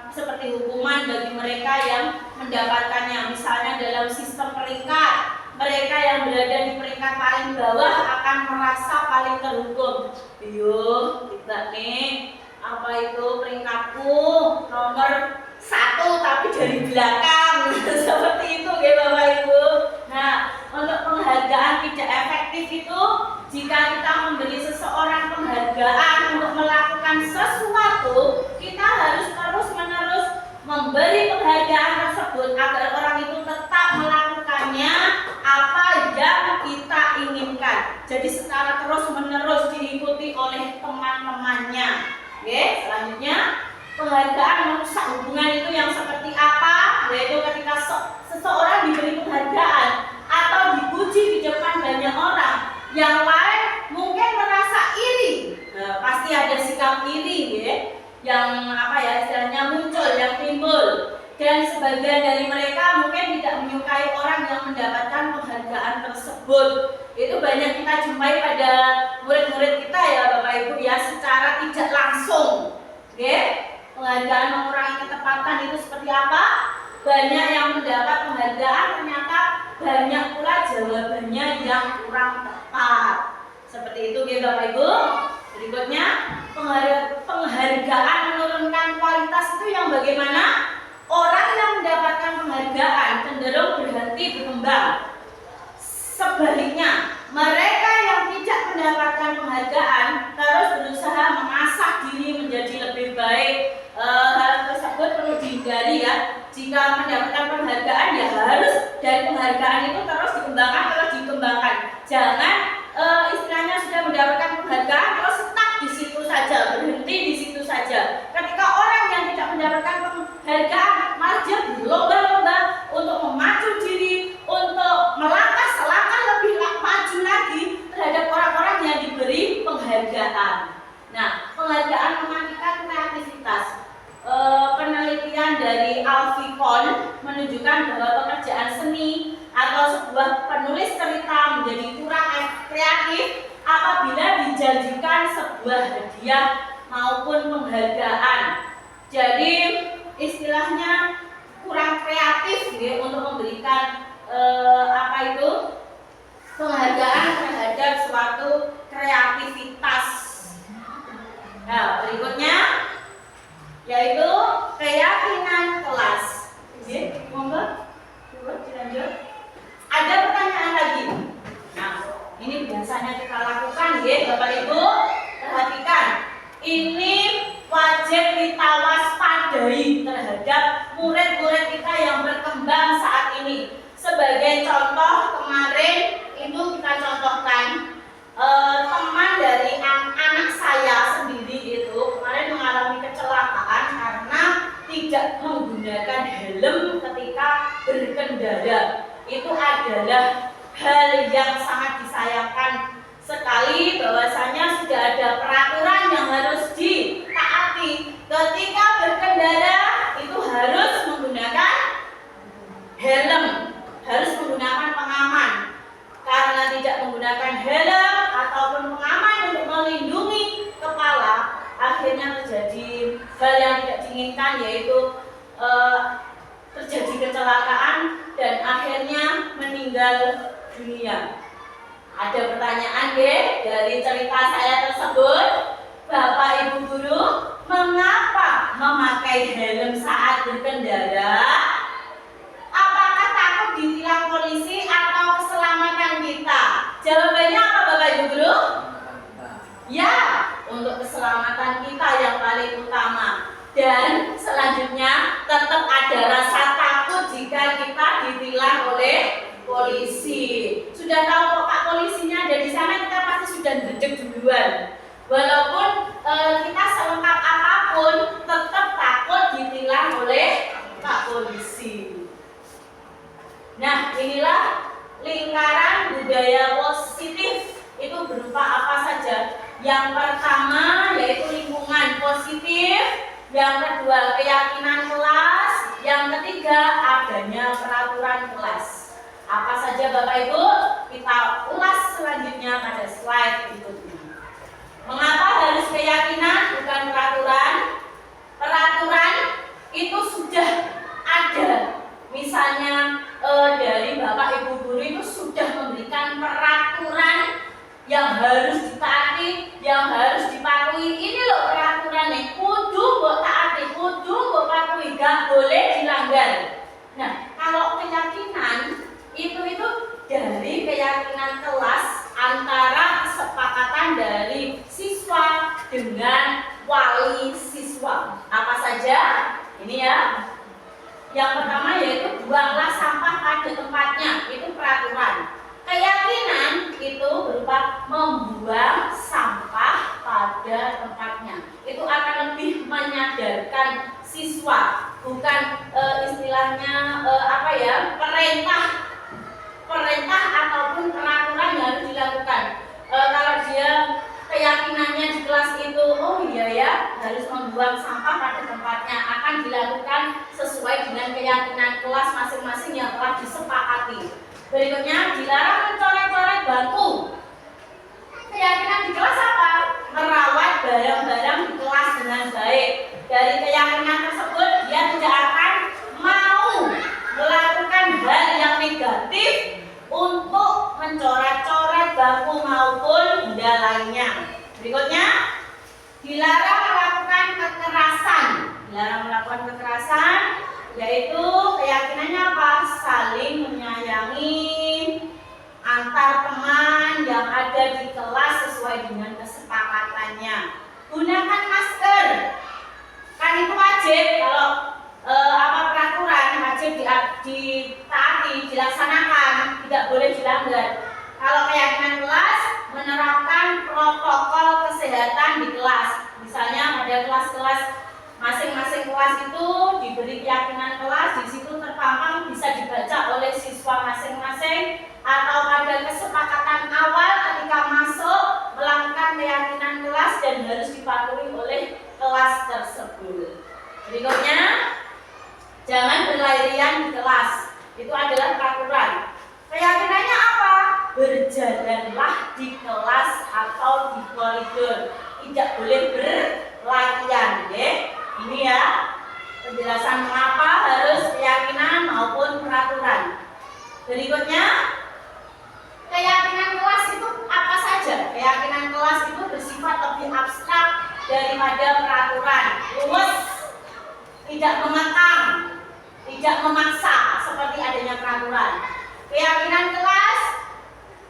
[SPEAKER 1] seperti hukuman bagi mereka yang mendapatkannya. Misalnya dalam sistem peringkat, mereka yang berada di peringkat paling bawah akan merasa paling terhukum. Yuh, kita nih apa itu peringkatku nomor 1 tapi dari belakang. Seperti itu ya Bapak Ibu. Nah, untuk penghargaan tidak efektif itu jika kita memberi seseorang penghargaan untuk melakukan sesuatu, kita harus terus-menerus memberi penghargaan tersebut agar orang itu tetap melakukannya apa yang kita inginkan. Jadi secara terus-menerus diikuti oleh teman-temannya. Oke, selanjutnya penghargaan merusak hubungan itu yang seperti apa? Yaitu ketika seseorang diberi penghargaan atau dipuji di depan banyak orang, yang lain mungkin merasa iri. Nah, pasti ada sikap iri ya, yang apa ya istilahnya muncul, yang timbul. Dan sebagian dari mereka mungkin tidak menyukai orang yang mendapatkan penghargaan tersebut. Itu banyak kita jumpai pada murid-murid kita ya Bapak Ibu ya, secara tidak langsung. Oke? Penghargaan mengurangi ketepatan itu seperti apa? Banyak yang mendapat penghargaan, ternyata banyak pula jawabannya yang kurang tepat. Seperti itu ya Bapak Ibu. Berikutnya, penghargaan menurunkan kualitas itu yang bagaimana? Orang yang mendapatkan penghargaan cenderung berhenti berkembang. Sebaliknya, mereka yang tidak mendapatkan penghargaan terus berusaha mengasah diri menjadi lebih baik. Hal tersebut perlu dihindari ya. Jika mendapatkan penghargaan ya harus, dan penghargaan itu terus dikembangkan. Jangan istilahnya sudah mendapatkan penghargaan terus stuck di situ saja, berhenti di situ saja. Ketika orang yang tidak mendapatkan penghargaan malah dia berlomba-lomba untuk memacu diri, untuk melangkah selangkah lebih maju lagi terhadap orang-orang yang diberi penghargaan. Nah, penghargaan mematikan kreativitas. Penelitian dari Alficon menunjukkan bahwa pekerjaan seni atau sebuah penulis cerita menjadi kurang kreatif apabila dijanjikan sebuah hadiah maupun penghargaan. Jadi istilahnya kurang kreatif ya, untuk memberikan penghargaan terhadap suatu kreativitas. Nah, berikutnya yaitu keyakinan kelas. Oke, monggo. Dilanjut. Ada pertanyaan lagi. Nah, ini biasanya kita lakukan ya, Bapak Ibu. Perhatikan. Ini wajib kita waspadai terhadap murid-murid kita yang berkembang saat ini. Sebagai contoh, kemarin itu kita contohkan teman dari anak saya sendiri itu kemarin mengalami kecelakaan karena tidak menggunakan helm ketika berkendara. Itu adalah hal yang sangat disayangkan sekali, bahwasanya sudah ada peraturan yang harus ditaati. Ketika berkendara itu harus menggunakan helm, harus menggunakan pengaman. Karena tidak menggunakan helm ataupun pengaman untuk melindungi kepala, akhirnya terjadi hal yang tidak diinginkan, yaitu terjadi kecelakaan dan akhirnya meninggal dunia. Ada pertanyaan dari cerita saya tersebut, Bapak Ibu Guru, mengapa memakai helm saat berkendara? Apakah takut ditilang polisi atau keselamatan kita? Jawabannya apa Bapak Ibu Guru? Ya, untuk keselamatan kita yang paling utama. Dan selanjutnya tetap ada inilah lingkaran budaya positif. Itu berupa apa saja? Yang pertama yaitu lingkungan positif, yang kedua keyakinan kelas, yang ketiga adanya peraturan kelas. Apa saja Bapak Ibu? Kita ulas selanjutnya pada slide berikutnya. Mengapa harus keyakinan bukan peraturan? Peraturan itu sudah ada. Misalnya dari Bapak Ibu guru itu sudah memberikan peraturan yang harus ditaati, yang harus dipatuhi. Ini loh peraturannya, kudu mbok taati, kudu mbok patuhi, gak boleh dilanggar. Nah, kalau keyakinan itu dari keyakinan kelas antara kesepakatan dari siswa dengan wali siswa. Apa saja? Ini ya. Yang pertama yaitu buanglah sampah pada tempatnya, itu peraturan. Keyakinan itu berupa membuang sampah pada tempatnya. Itu akan lebih menyadarkan siswa, bukan istilahnya perintah ataupun peraturan yang harus dilakukan. Kalau dia keyakinannya di kelas itu, oh iya ya, harus membuang sampah pada tempatnya, akan dilakukan sesuai dengan keyakinan kelas masing-masing yang telah disepakati. Berikutnya, dilarang mencoret-coret bangku. Keyakinan di kelas apa? Merawat barang-barang di kelas dengan baik. Dari keyakinan tersebut, dia tidak akan mau melakukan hal yang negatif untuk mencoret-coret bangku maupun benda lainnya. Berikutnya, dilarang melakukan kekerasan. Dilarang melakukan kekerasan, yaitu keyakinannya apa? Saling menyayangi antar teman yang ada di kelas sesuai dengan kesepakatannya. Gunakan masker. Kan itu wajib, kalau peraturan wajib ditaati, dilaksanakan, tidak boleh dilanggar. Kalau keyakinan kelas menerapkan protokol kesehatan di kelas. Misalnya pada kelas-kelas masing-masing kelas itu diberi keyakinan kelas, di situ terpampang bisa dibaca oleh siswa masing-masing, atau pada kesepakatan awal ketika masuk melakukan keyakinan kelas dan harus dipatuhi oleh kelas tersebut. Berikutnya, jangan berlarian di kelas. Itu adalah peraturan. Keyakinannya apa? Berjalanlah di kelas atau di koridor. Tidak boleh berlarian, ya. Ini ya penjelasan mengapa harus keyakinan maupun peraturan. Berikutnya, keyakinan kelas itu apa saja? Keyakinan kelas itu bersifat lebih abstrak daripada peraturan. Luwes, tidak mengekang, tidak memaksa seperti adanya peraturan. Keyakinan kelas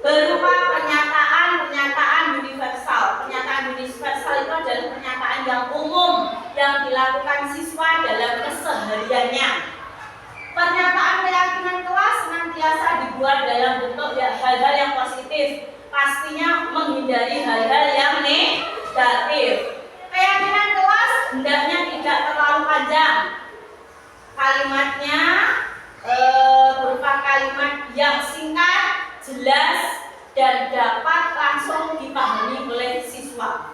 [SPEAKER 1] berupa pernyataan universal. Pernyataan universal itu adalah pernyataan yang umum yang dilakukan siswa dalam kesehariannya. Pernyataan keyakinan kelas senantiasa dibuat dalam bentuk hal-hal yang positif, pastinya menghindari hal-hal yang negatif. Keyakinan kelas hendaknya tidak terlalu panjang. Kalimatnya berupa kalimat yang singkat, jelas, dan dapat langsung dipahami oleh siswa.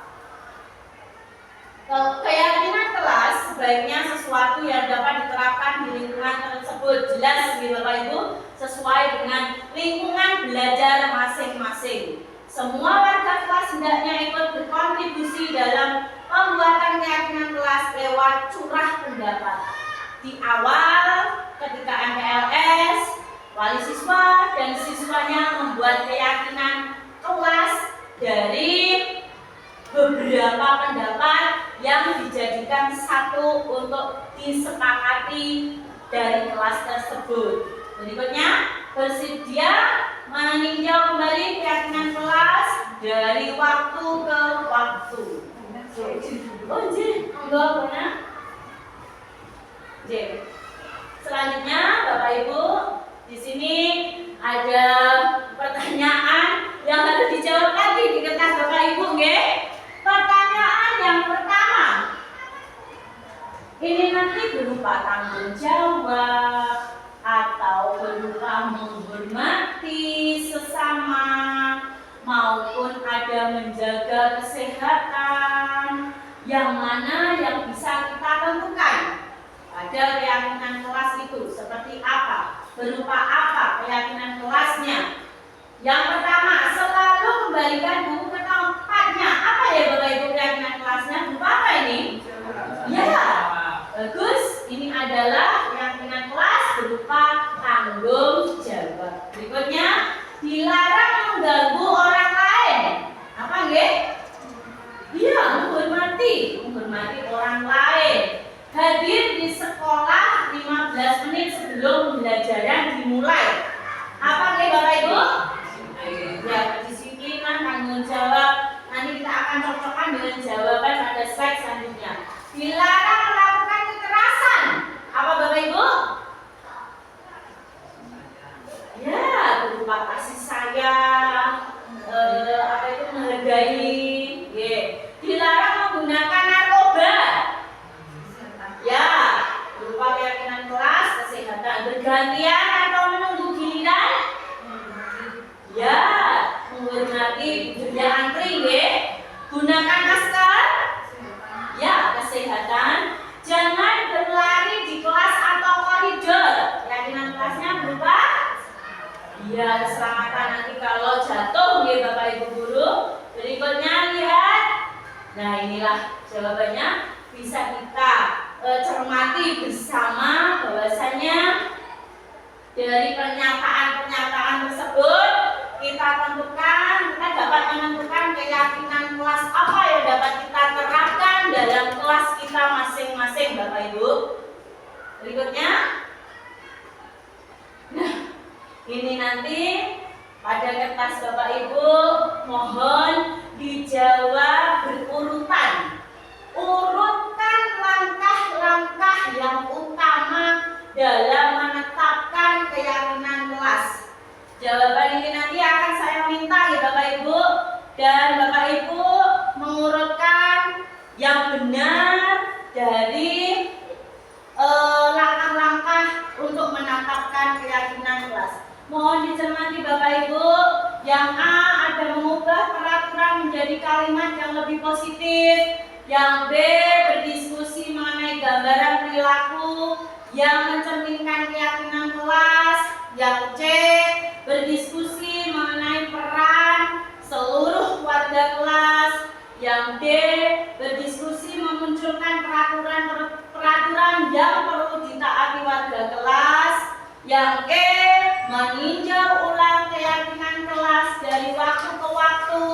[SPEAKER 1] Keyakinan kelas sebaiknya sesuatu yang dapat diterapkan di lingkungan tersebut. Jelas nih Bapak Ibu, sesuai dengan lingkungan belajar masing-masing. Semua warga kelas hendaknya ikut berkontribusi dalam pembuatan keyakinan kelas lewat curah pendapat. Di awal ketika MPLS, wali siswa dan siswanya membuat keyakinan kelas dari beberapa pendapat yang dijadikan satu untuk disepakati dari kelas tersebut. Berikutnya, bersedia meninjau kembali keyakinan kelas dari waktu ke waktu. Oh, enggak benar. Selanjutnya, Bapak Ibu, di sini ada pertanyaan yang harus dijawab lagi di kertas Bapak Ibu, nggih? Pertanyaan yang pertama, ini nanti berupa tanggung jawab atau berupa yang mana yang bisa kita tentukan pada keyakinan kelas itu seperti apa, berupa apa keyakinan kelasnya. Yang pertama, selalu kembalikan buku ke tempatnya. Apa ya Bapak Ibu keyakinan kelasnya? Berupa apa ini? Ya, bagus. Ini adalah keyakinan kelas berupa tanggung jawab. Berikutnya, dilarang mengganggu orang lain. Apa nggih? Iya, menghormati orang lain. Hadir di sekolah 15 menit sebelum pembelajaran dimulai. Apa nggih Bapak Ibu? Ya, kedisiplinan, tanggung jawab. Nanti kita akan cocokkan dengan jawaban pada slide selanjutnya. Dilarang melakukan kekerasan. Apa Bapak Ibu? Ya, berupa kasih sayang, menghargai. Dilarang menggunakan narkoba. Ya, berupa keyakinan kelas, kesehatan bergantian atau menunggu giliran. Ya, menghormati budaya antri, gunakan masker. Ya, kesehatan. Jangan berlari di kelas atau koridor. Keyakinan kelasnya berupa ya, keselamatan nanti kalau jatuh ya Bapak Ibu guru. Berikutnya lihat. Nah, inilah jawabannya. Bisa kita cermati bersama bahwasanya dari pernyataan-pernyataan tersebut kita dapat menentukan keyakinan kelas apa yang dapat kita terapkan dalam kelas kita masing-masing Bapak Ibu. Berikutnya. Nah, ini nanti pada kertas Bapak Ibu mohon dijawab berurutan. Urutkan langkah-langkah yang utama dalam menetapkan keyakinan kelas. Jawaban ini nanti akan saya minta ya Bapak Ibu, dan Bapak Ibu mengurutkan yang benar dari langkah-langkah untuk menetapkan keyakinan kelas. Mohon dicermati Bapak Ibu. Yang A ada mengubah peraturan menjadi kalimat yang lebih positif. Yang B berdiskusi mengenai gambaran perilaku yang mencerminkan keyakinan kelas. Yang C berdiskusi mengenai peran seluruh warga kelas. Yang D berdiskusi memunculkan peraturan yang perlu ditaati warga kelas. Yang E meninjau ulang keyakinan kelas dari waktu ke waktu.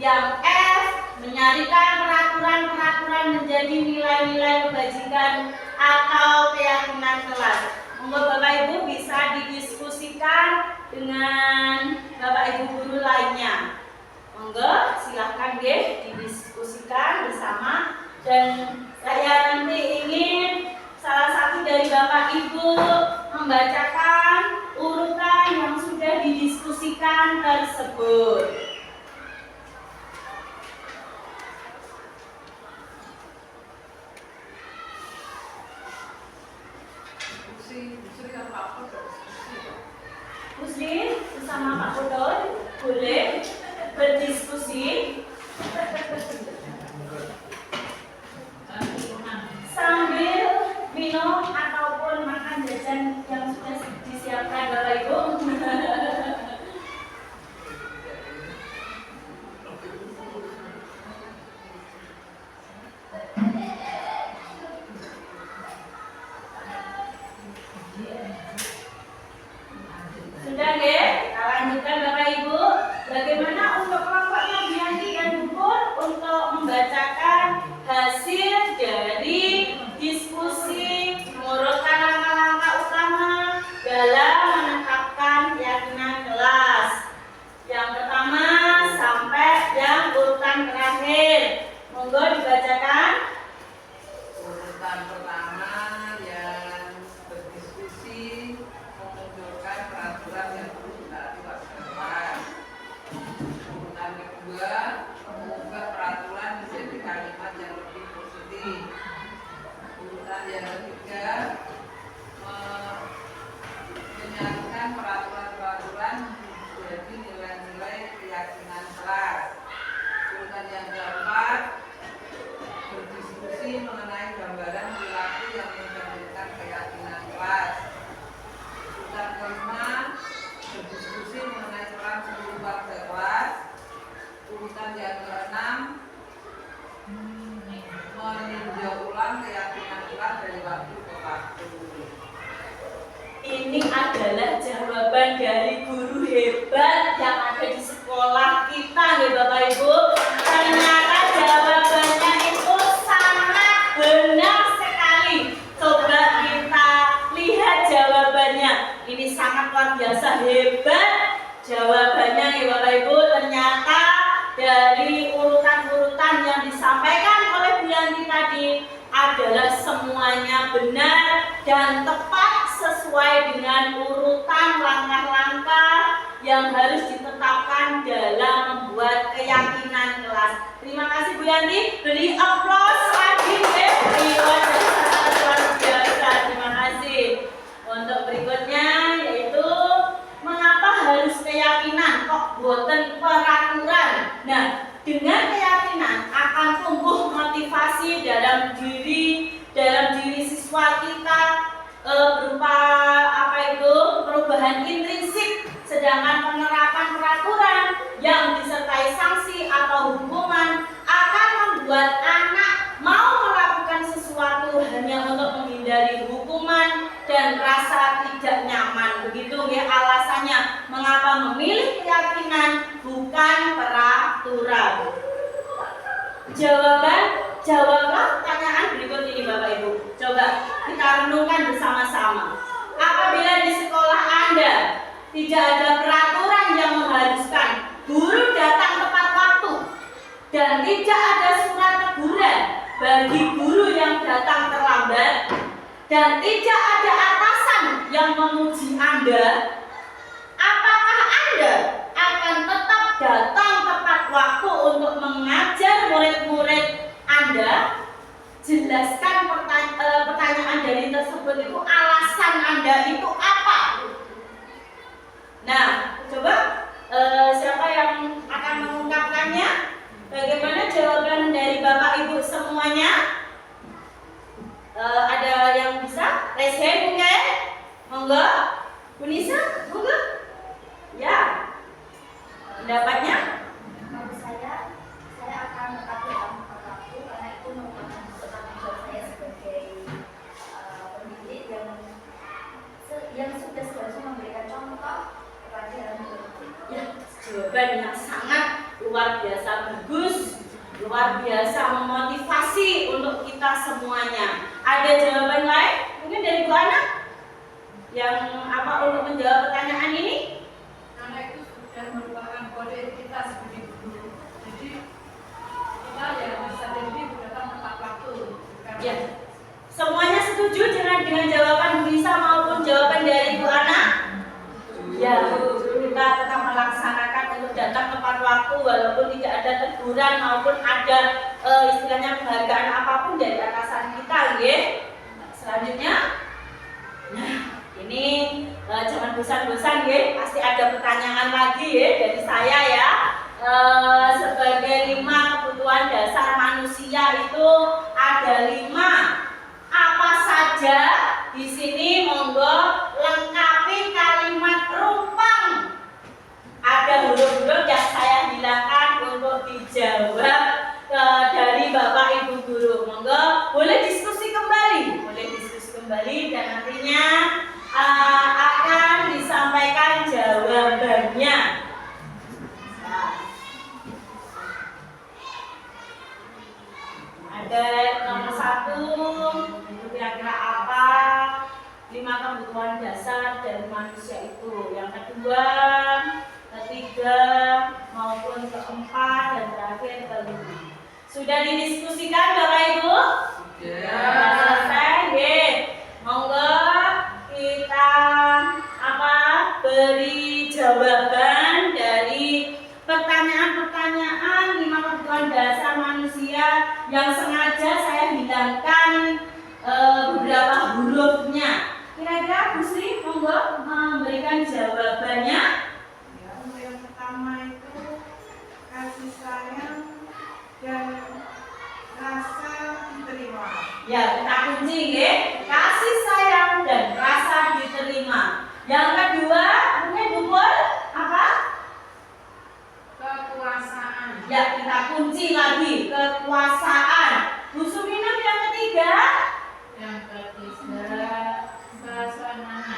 [SPEAKER 1] Yang F menyarikan peraturan-peraturan menjadi nilai-nilai kebajikan atau keyakinan kelas. Monggo Bapak Ibu bisa didiskusikan dengan Bapak Ibu guru lainnya. Monggo silahkan deh didiskusikan bersama, dan saya nanti ingin salah satu dari Bapak Ibu membacakan urutan yang sudah didiskusikan tersebut. Muslim bersama Pak Kodol boleh berdiskusi sambil minum ataupun makan jajan yang sudah disiapkan Bapak Ibu. Sudah deh, kita lanjutkan Bapak Ibu. Bagaimana untuk kelompok yang Bianti dan Bubur untuk
[SPEAKER 4] waktu.
[SPEAKER 1] Ini adalah jawaban dari guru hebat yang ada di sekolah kita nih Bapak Ibu. Ternyata jawabannya itu sangat benar sekali. Coba kita lihat jawabannya. Ini sangat luar biasa hebat jawabannya nih Bapak Ibu. Ternyata dari urutan-urutan yang disampaikan oleh Bu Yanti tadi adalah semuanya benar dan tepat sesuai dengan urutan langkah-langkah yang harus ditetapkan dalam membuat keyakinan kelas. Terima kasih Bu Yanti. Beri aplaus lagi luar biasa. Terima kasih. Untuk berikutnya yaitu mengapa harus keyakinan kok boten peraturan. Nah, dengan keyakinan akan tumbuh motivasi dalam diri siswa kita berupa perubahan intrinsik, sedangkan penerapan peraturan yang disertai sanksi atau hukuman akan membuat anak mau melakukan sesuatu hanya untuk menghindari hukuman dan rasa tidak nyaman. Begitu ya alasannya mengapa memilih keyakinan bukan peraturan. Jawablah pertanyaan berikut ini Bapak Ibu. Coba kita renungkan bersama-sama. Apabila di sekolah Anda tidak ada peraturan yang mengharuskan guru datang tepat waktu dan tidak ada surat teguran bagi guru yang datang terlambat dan tidak ada atasan yang memuji Anda, apakah Anda akan tetap datang tepat waktu untuk mengajar murid-murid Anda? Jelaskan pertanyaan dari tersebut itu, alasan Anda itu apa? Nah, coba siapa yang akan mengungkapkannya? Bagaimana jawaban dari Bapak Ibu semuanya? Ada yang bisa? Raise hand mungkin? Monggo. Bu Nisa, monggo. Ya. Pendapatnya?
[SPEAKER 2] Menurut saya akan tetap dalam waktu karena itu merupakan tanggung jawab saya sebagai pendidik yang sudah seharusnya memberikan contoh kepada murid.
[SPEAKER 1] Ya, jawaban yang sangat luar biasa bagus, luar biasa memotivasi untuk kita semuanya. Ada jawaban lain? Mungkin dari Bu Ana yang untuk menjawab pertanyaan ini?
[SPEAKER 4] Karena itu sudah merupakan kode etika sebagai guru. Jadi kita ya bisa jadi datang tepat waktu.
[SPEAKER 1] Ya. Semuanya setuju dengan jawaban Bu Nisa maupun jawaban dari Bu Ana? Ya, kita tetap melaksanakan untuk datang tepat waktu walaupun tidak ada teguran maupun ada istilahnya penghargaan apapun dari atasan kita, ya. Selanjutnya, nah ini jangan bosan-bosan, ya. Pasti ada pertanyaan lagi, ya, dari saya, ya. Sebagai 5 kebutuhan dasar manusia itu ada 5. Apa saja? Di sini monggo lengkapi kalimat rumpang. Ada huruf-huruf yang saya hilangkan untuk dijawab dari Bapak Ibu guru. Monggo boleh diskusi kembali, dan nantinya akan disampaikan jawabannya. Ada nomor 1, kira-kira apa 5 kebutuhan dasar dari manusia itu. Yang kedua, ketiga, maupun keempat, dan terakhir kelima. Sudah didiskusikan Bapak Ibu? Sudah selesai, ya. Monggo kita beri jawaban dari pertanyaan-pertanyaan 5 kebutuhan dasar manusia yang sengaja saya hilangkan beberapa hurufnya. Kira-kira Bu Sri monggo memberikan jawabannya.
[SPEAKER 3] Ya, untuk yang pertama itu kasih sayang dan rasa diterima.
[SPEAKER 1] Ya, kita kunci, ya. Kasih sayang dan rasa diterima. Yang kedua, mungkin Bu Pur, apa?
[SPEAKER 4] Kekuasaan.
[SPEAKER 1] Ya, kita kunci lagi, kekuasaan. Bu Suminah yang ketiga?
[SPEAKER 4] Yang ketiga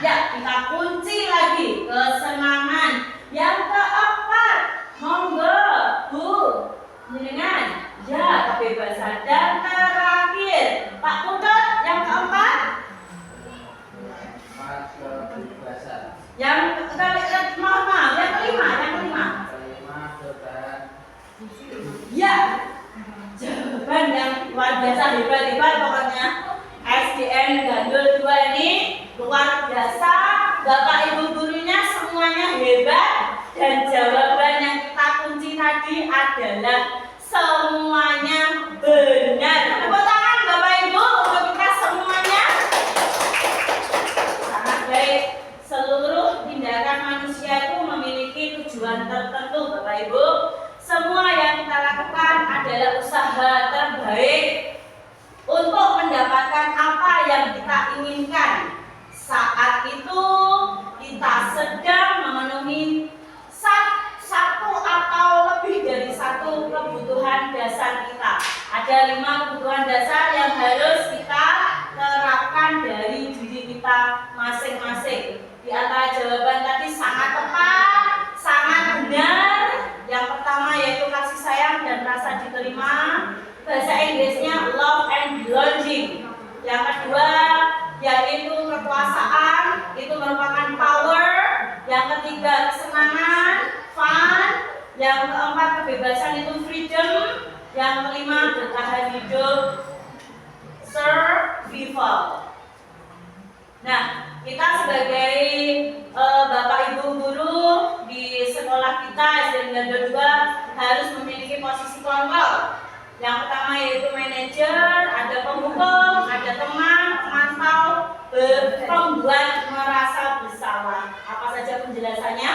[SPEAKER 1] Ya, kita kunci lagi kesenangan. Yang keempat, monggo Bu jenengan. Ya, kebebasan. Dan terakhir, Pak Putut, yang keempat.
[SPEAKER 5] kebebasan.
[SPEAKER 1] Yang maaf, yang kelima.
[SPEAKER 5] Kelima kebebasan.
[SPEAKER 1] Ya, jawaban yang luar biasa hebat pokoknya. SDN Gandul 2 ini luar biasa. Bapak Ibu gurunya semuanya hebat. Dan jawaban yang kita kunci tadi adalah semuanya benar. Tepuk tangan Bapak Ibu untuk kita semuanya. Sangat baik. Seluruh tindakan manusia itu memiliki tujuan tertentu Bapak Ibu. Semua yang kita lakukan adalah usaha terbaik untuk mendapatkan apa yang kita inginkan. Saat itu kita sedang memenuhi satu atau lebih dari satu kebutuhan dasar kita. Ada 5 kebutuhan dasar yang harus kita terapkan dari diri kita masing-masing. Di antara jawaban tadi sangat tepat, sangat benar. Yang pertama yaitu kasih sayang dan rasa diterima. Bahasa Inggrisnya love and belonging. Yang kedua yaitu kekuasaan, itu merupakan power. Yang ketiga kesenangan, fun. Yang keempat kebebasan, itu freedom. Yang kelima bertahan hidup, survival. Nah, kita sebagai Bapak Ibu guru di sekolah kita SDN Gandul 2 harus memiliki posisi kontrol. Yang pertama yaitu manajer, ada penghukum, ada teman, pemantau, pembuat merasa bersalah. Apa saja penjelasannya?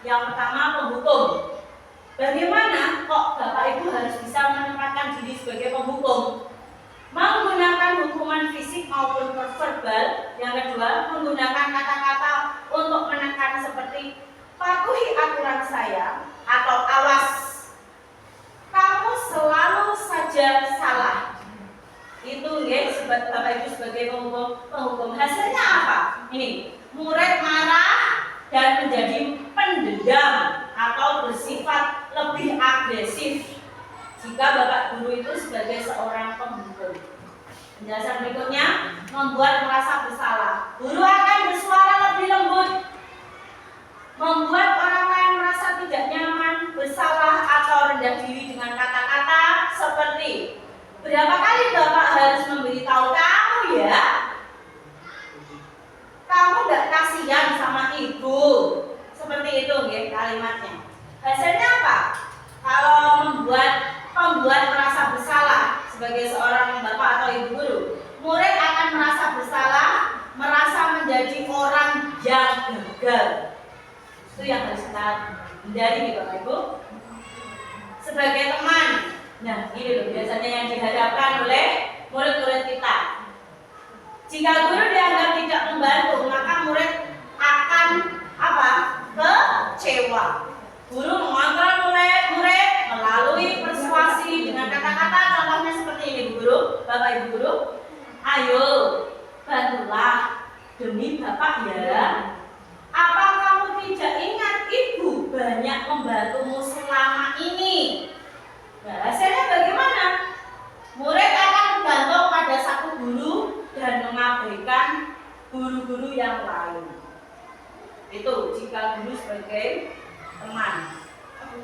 [SPEAKER 1] Yang pertama penghukum. Bagaimana kok Bapak Ibu harus bisa menempatkan diri sebagai penghukum? Menggunakan hukuman fisik maupun verbal. Yang kedua, menggunakan kata-kata untuk menekan seperti patuhi aturan saya atau awas, kamu selalu saja salah. Itu ya, Bapak Ibu sebagai penghukum. Hasilnya apa? Ini, murid marah dan menjadi pendendam atau bersifat lebih agresif jika Bapak Guru itu sebagai seorang penghukum. Penjelasan berikutnya, membuat merasa bersalah. Guru akan bersuara lebih lembut, membuat orang lain merasa tidak nyaman, bersalah atau rendah diri dengan kata-kata seperti, berapa kali Bapak harus memberitahu kamu ya? Kamu gak kasihan sama ibu. Seperti itu ya kalimatnya. Hasilnya apa? Kalau membuat merasa bersalah sebagai seorang bapak atau ibu guru, murid akan merasa bersalah, merasa menjadi orang yang gagal. Itu yang harus kita hindari Bapak Ibu. Sebagai teman, nah ini loh biasanya yang dihadapkan oleh murid-murid kita. Jika guru dianggap tidak membantu, maka murid akan kecewa. Guru mengontrol murid melalui persuasi dengan kata-kata, contohnya seperti ini Bu Guru, Bapak Ibu Guru. Ayo, bantulah demi Bapak ya. Apa kamu tidak ingat ibu banyak membantumu selama ini? Nah, hasilnya bagaimana? Murid akan bergantung pada satu guru dan mengabaikan guru-guru yang lain. Itu jika guru sebagai teman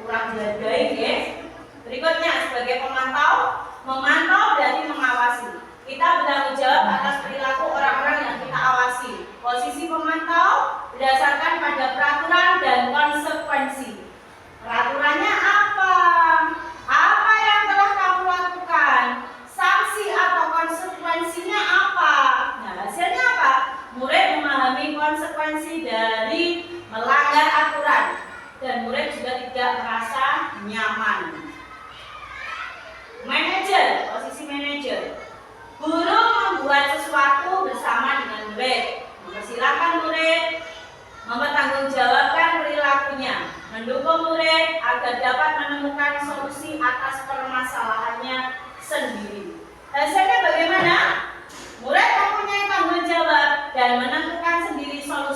[SPEAKER 1] kurang dihargai ya. Berikutnya sebagai pemantau, memantau berarti mengawasi. Kita bertanggung jawab atas perilaku orang-orang yang kita awasi. Posisi pemantau berdasarkan pada peraturan dan konsekuensi. Peraturannya apa? Apa yang telah kamu lakukan? Sanksi atau konsekuensinya apa? Nah, hasilnya apa? Murid memahami konsekuensi dari melanggar aturan dan murid juga tidak merasa nyaman. Manajer, posisi manajer. Guru membuat sesuatu bersama dengan murid, mempersilahkan murid, mempertanggungjawabkan perilakunya, mendukung murid agar dapat menemukan solusi atas permasalahannya sendiri. Hasilnya bagaimana? Murid mempunyai tanggung jawab dan menentukan sendiri solusi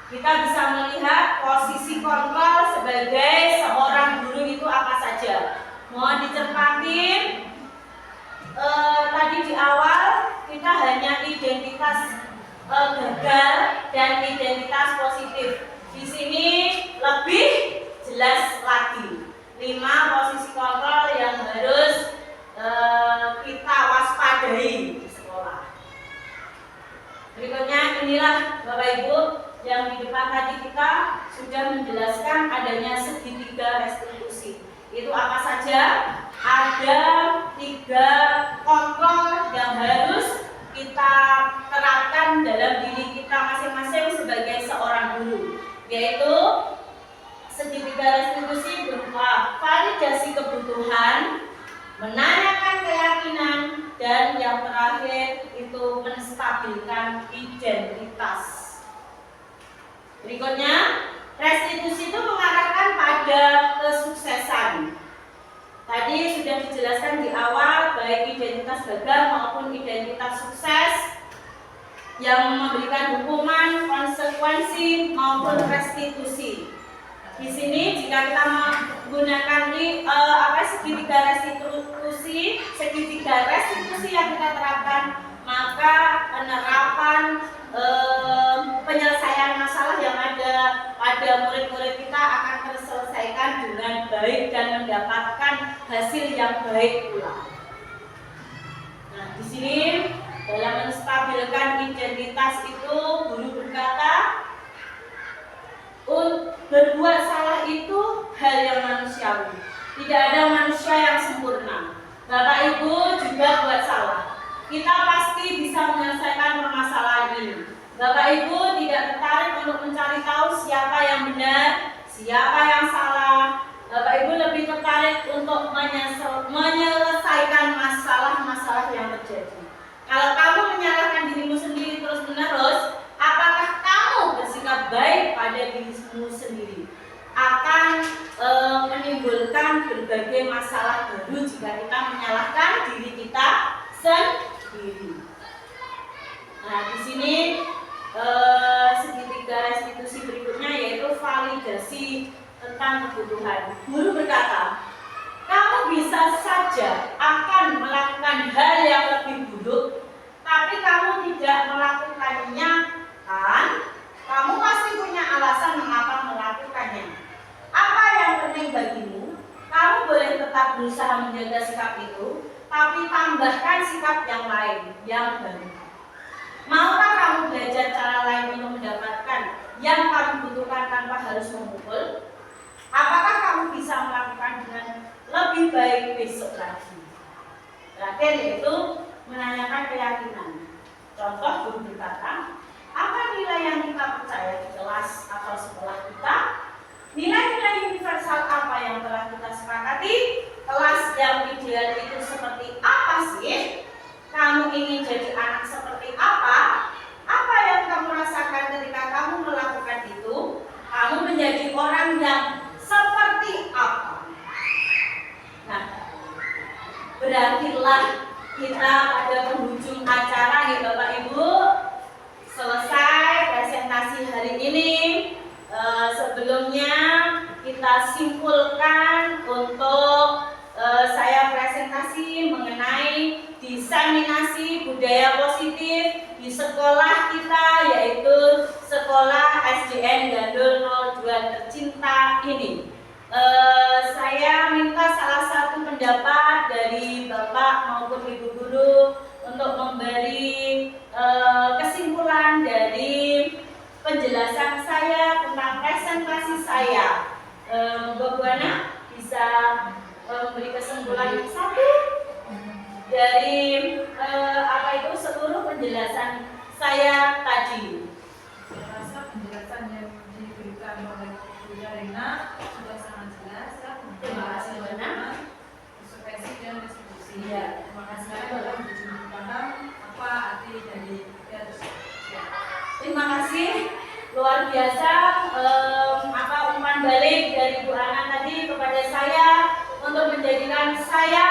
[SPEAKER 1] kita bisa melihat posisi kontrol sebagai seorang guru itu apa saja. Mohon dicermatin. Tadi di awal kita hanya identitas gagal dan identitas positif. Di sini lebih jelas lagi 5 posisi kontrol yang harus kita waspadai di sekolah. Berikutnya inilah Bapak Ibu yang di depan tadi kita sudah menjelaskan adanya segitiga restitusi. Itu apa saja? Ada 3 kontrol yang harus kita terapkan dalam diri kita masing-masing sebagai seorang guru, yaitu segitiga restitusi berupa validasi kebutuhan, menanyakan keyakinan, dan yang terakhir itu menstabilkan identitas. Berikutnya, restitusi itu mengarahkan pada kesuksesan. Tadi sudah dijelaskan di awal baik identitas gagal maupun identitas sukses yang memberikan hukuman, konsekuensi maupun restitusi. Di sini jika kita menggunakan segitiga restitusi yang kita terapkan, maka penerapan penyelesaian masalah yang ada pada murid-murid kita akan terselesaikan dengan baik dan mendapatkan hasil yang baik pula. Nah, di sini dalam menstabilkan identitas itu guru berkata, berbuat salah itu hal yang manusiawi. Tidak ada manusia yang sempurna. Bapak Ibu juga buat salah. Kita pasti bisa menyelesaikan permasalahan ini. Bapak Ibu tidak tertarik untuk mencari tahu siapa yang benar, siapa yang salah. Bapak Ibu lebih tertarik untuk menyelesaikan masalah-masalah yang terjadi. Kalau kamu menyalahkan dirimu sendiri terus-menerus, apakah kamu bersikap baik pada dirimu sendiri? Akan menimbulkan berbagai masalah baru jika kita menyalahkan diri kita sendiri. Nah, di sini segitiga restitusi berikutnya yaitu validasi tentang kebutuhan. Guru berkata, kamu bisa saja akan melakukan hal yang lebih buruk, tapi kamu tidak melakukannya, kan? Kamu pasti punya alasan mengapa melakukannya. Apa yang penting bagimu? Kamu boleh tetap berusaha menjaga sikap itu, tapi tambahkan sikap yang lain, yang baru. Maukah kamu belajar cara lain untuk mendapatkan yang kamu butuhkan tanpa harus memukul? Apakah kamu bisa melakukan dengan lebih baik besok lagi? Terakhir yaitu menanyakan keyakinan. Contoh guru berkata, apa nilai yang kita percaya di kelas atau sekolah kita? Nilai-nilai universal apa yang telah kita sepakati? Kelas yang ideal itu seperti apa sih? Kamu ingin jadi anak seperti apa? Apa yang kamu rasakan ketika kamu melakukan itu? Kamu menjadi orang yang seperti apa? Nah, berakhirlah kita pada penghujung acara ya Bapak Ibu. Selesai presentasi hari ini. Sebelumnya kita simpulkan untuk saya presentasi mengenai diseminasi budaya positif di sekolah kita, yaitu sekolah SDN Gandul 02 tercinta ini. Saya minta salah satu pendapat dari Bapak maupun Ibu Guru untuk memberi kesimpulan dari penjelasan saya tentang presentasi saya. Bu Ana bisa memberi kesimpulan satu dari seluruh penjelasan saya tadi.
[SPEAKER 4] Saya rasa penjelasan yang diberikan oleh Bu Rina sudah sangat jelas ya.
[SPEAKER 1] Terima kasih banyak.
[SPEAKER 4] Konsekuensi dan restitusi.
[SPEAKER 1] Iya.
[SPEAKER 4] Terima kasih dalam dijumpai paham apa arti dari
[SPEAKER 1] Terima kasih, luar biasa umpan balik dari Bu Ana tadi kepada saya untuk menjadikan saya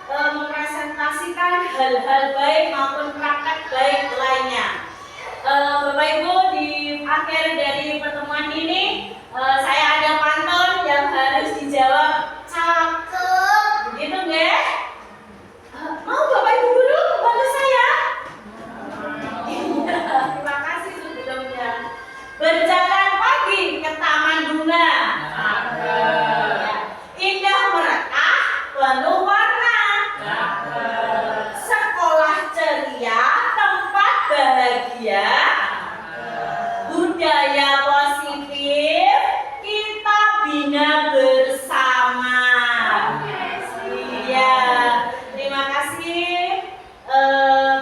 [SPEAKER 1] mempresentasikan hal-hal baik maupun praktek baik lainnya. Bapak Ibu di akhir dari pertemuan ini, saya ada pantun yang harus dijawab cakep, begitu nggak? Mau Bapak Ibu guru bantu saya? Terima kasih sebelumnya. Berjalan pagi ke taman bunga. Indah merekah, penuh warna. Sekolah ceria, tempat bahagia. Budaya positif, kita bina bersama. Iya, terima kasih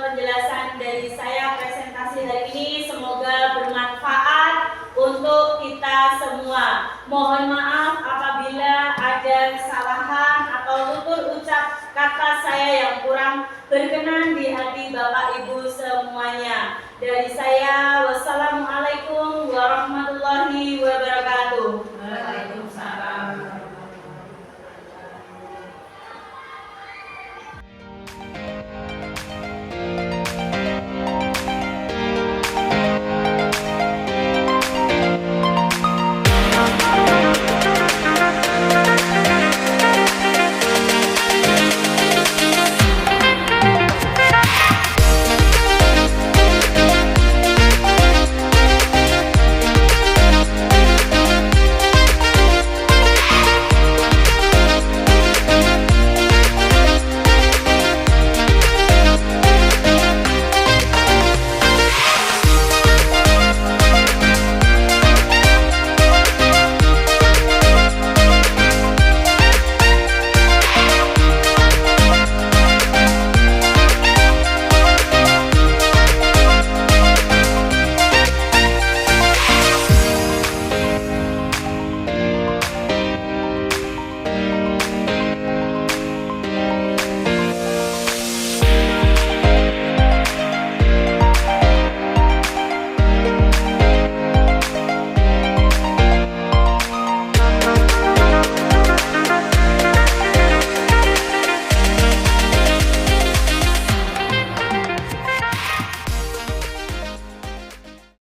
[SPEAKER 1] penjelasan dari saya, presentasi hari ini semoga bermanfaat untuk kita semua. Mohon maaf apabila ada kesalahan atau tutur ucap kata saya yang kurang berkenan di hati Bapak Ibu semuanya. Dari saya, wassalamualaikum warahmatullahi wabarakatuh.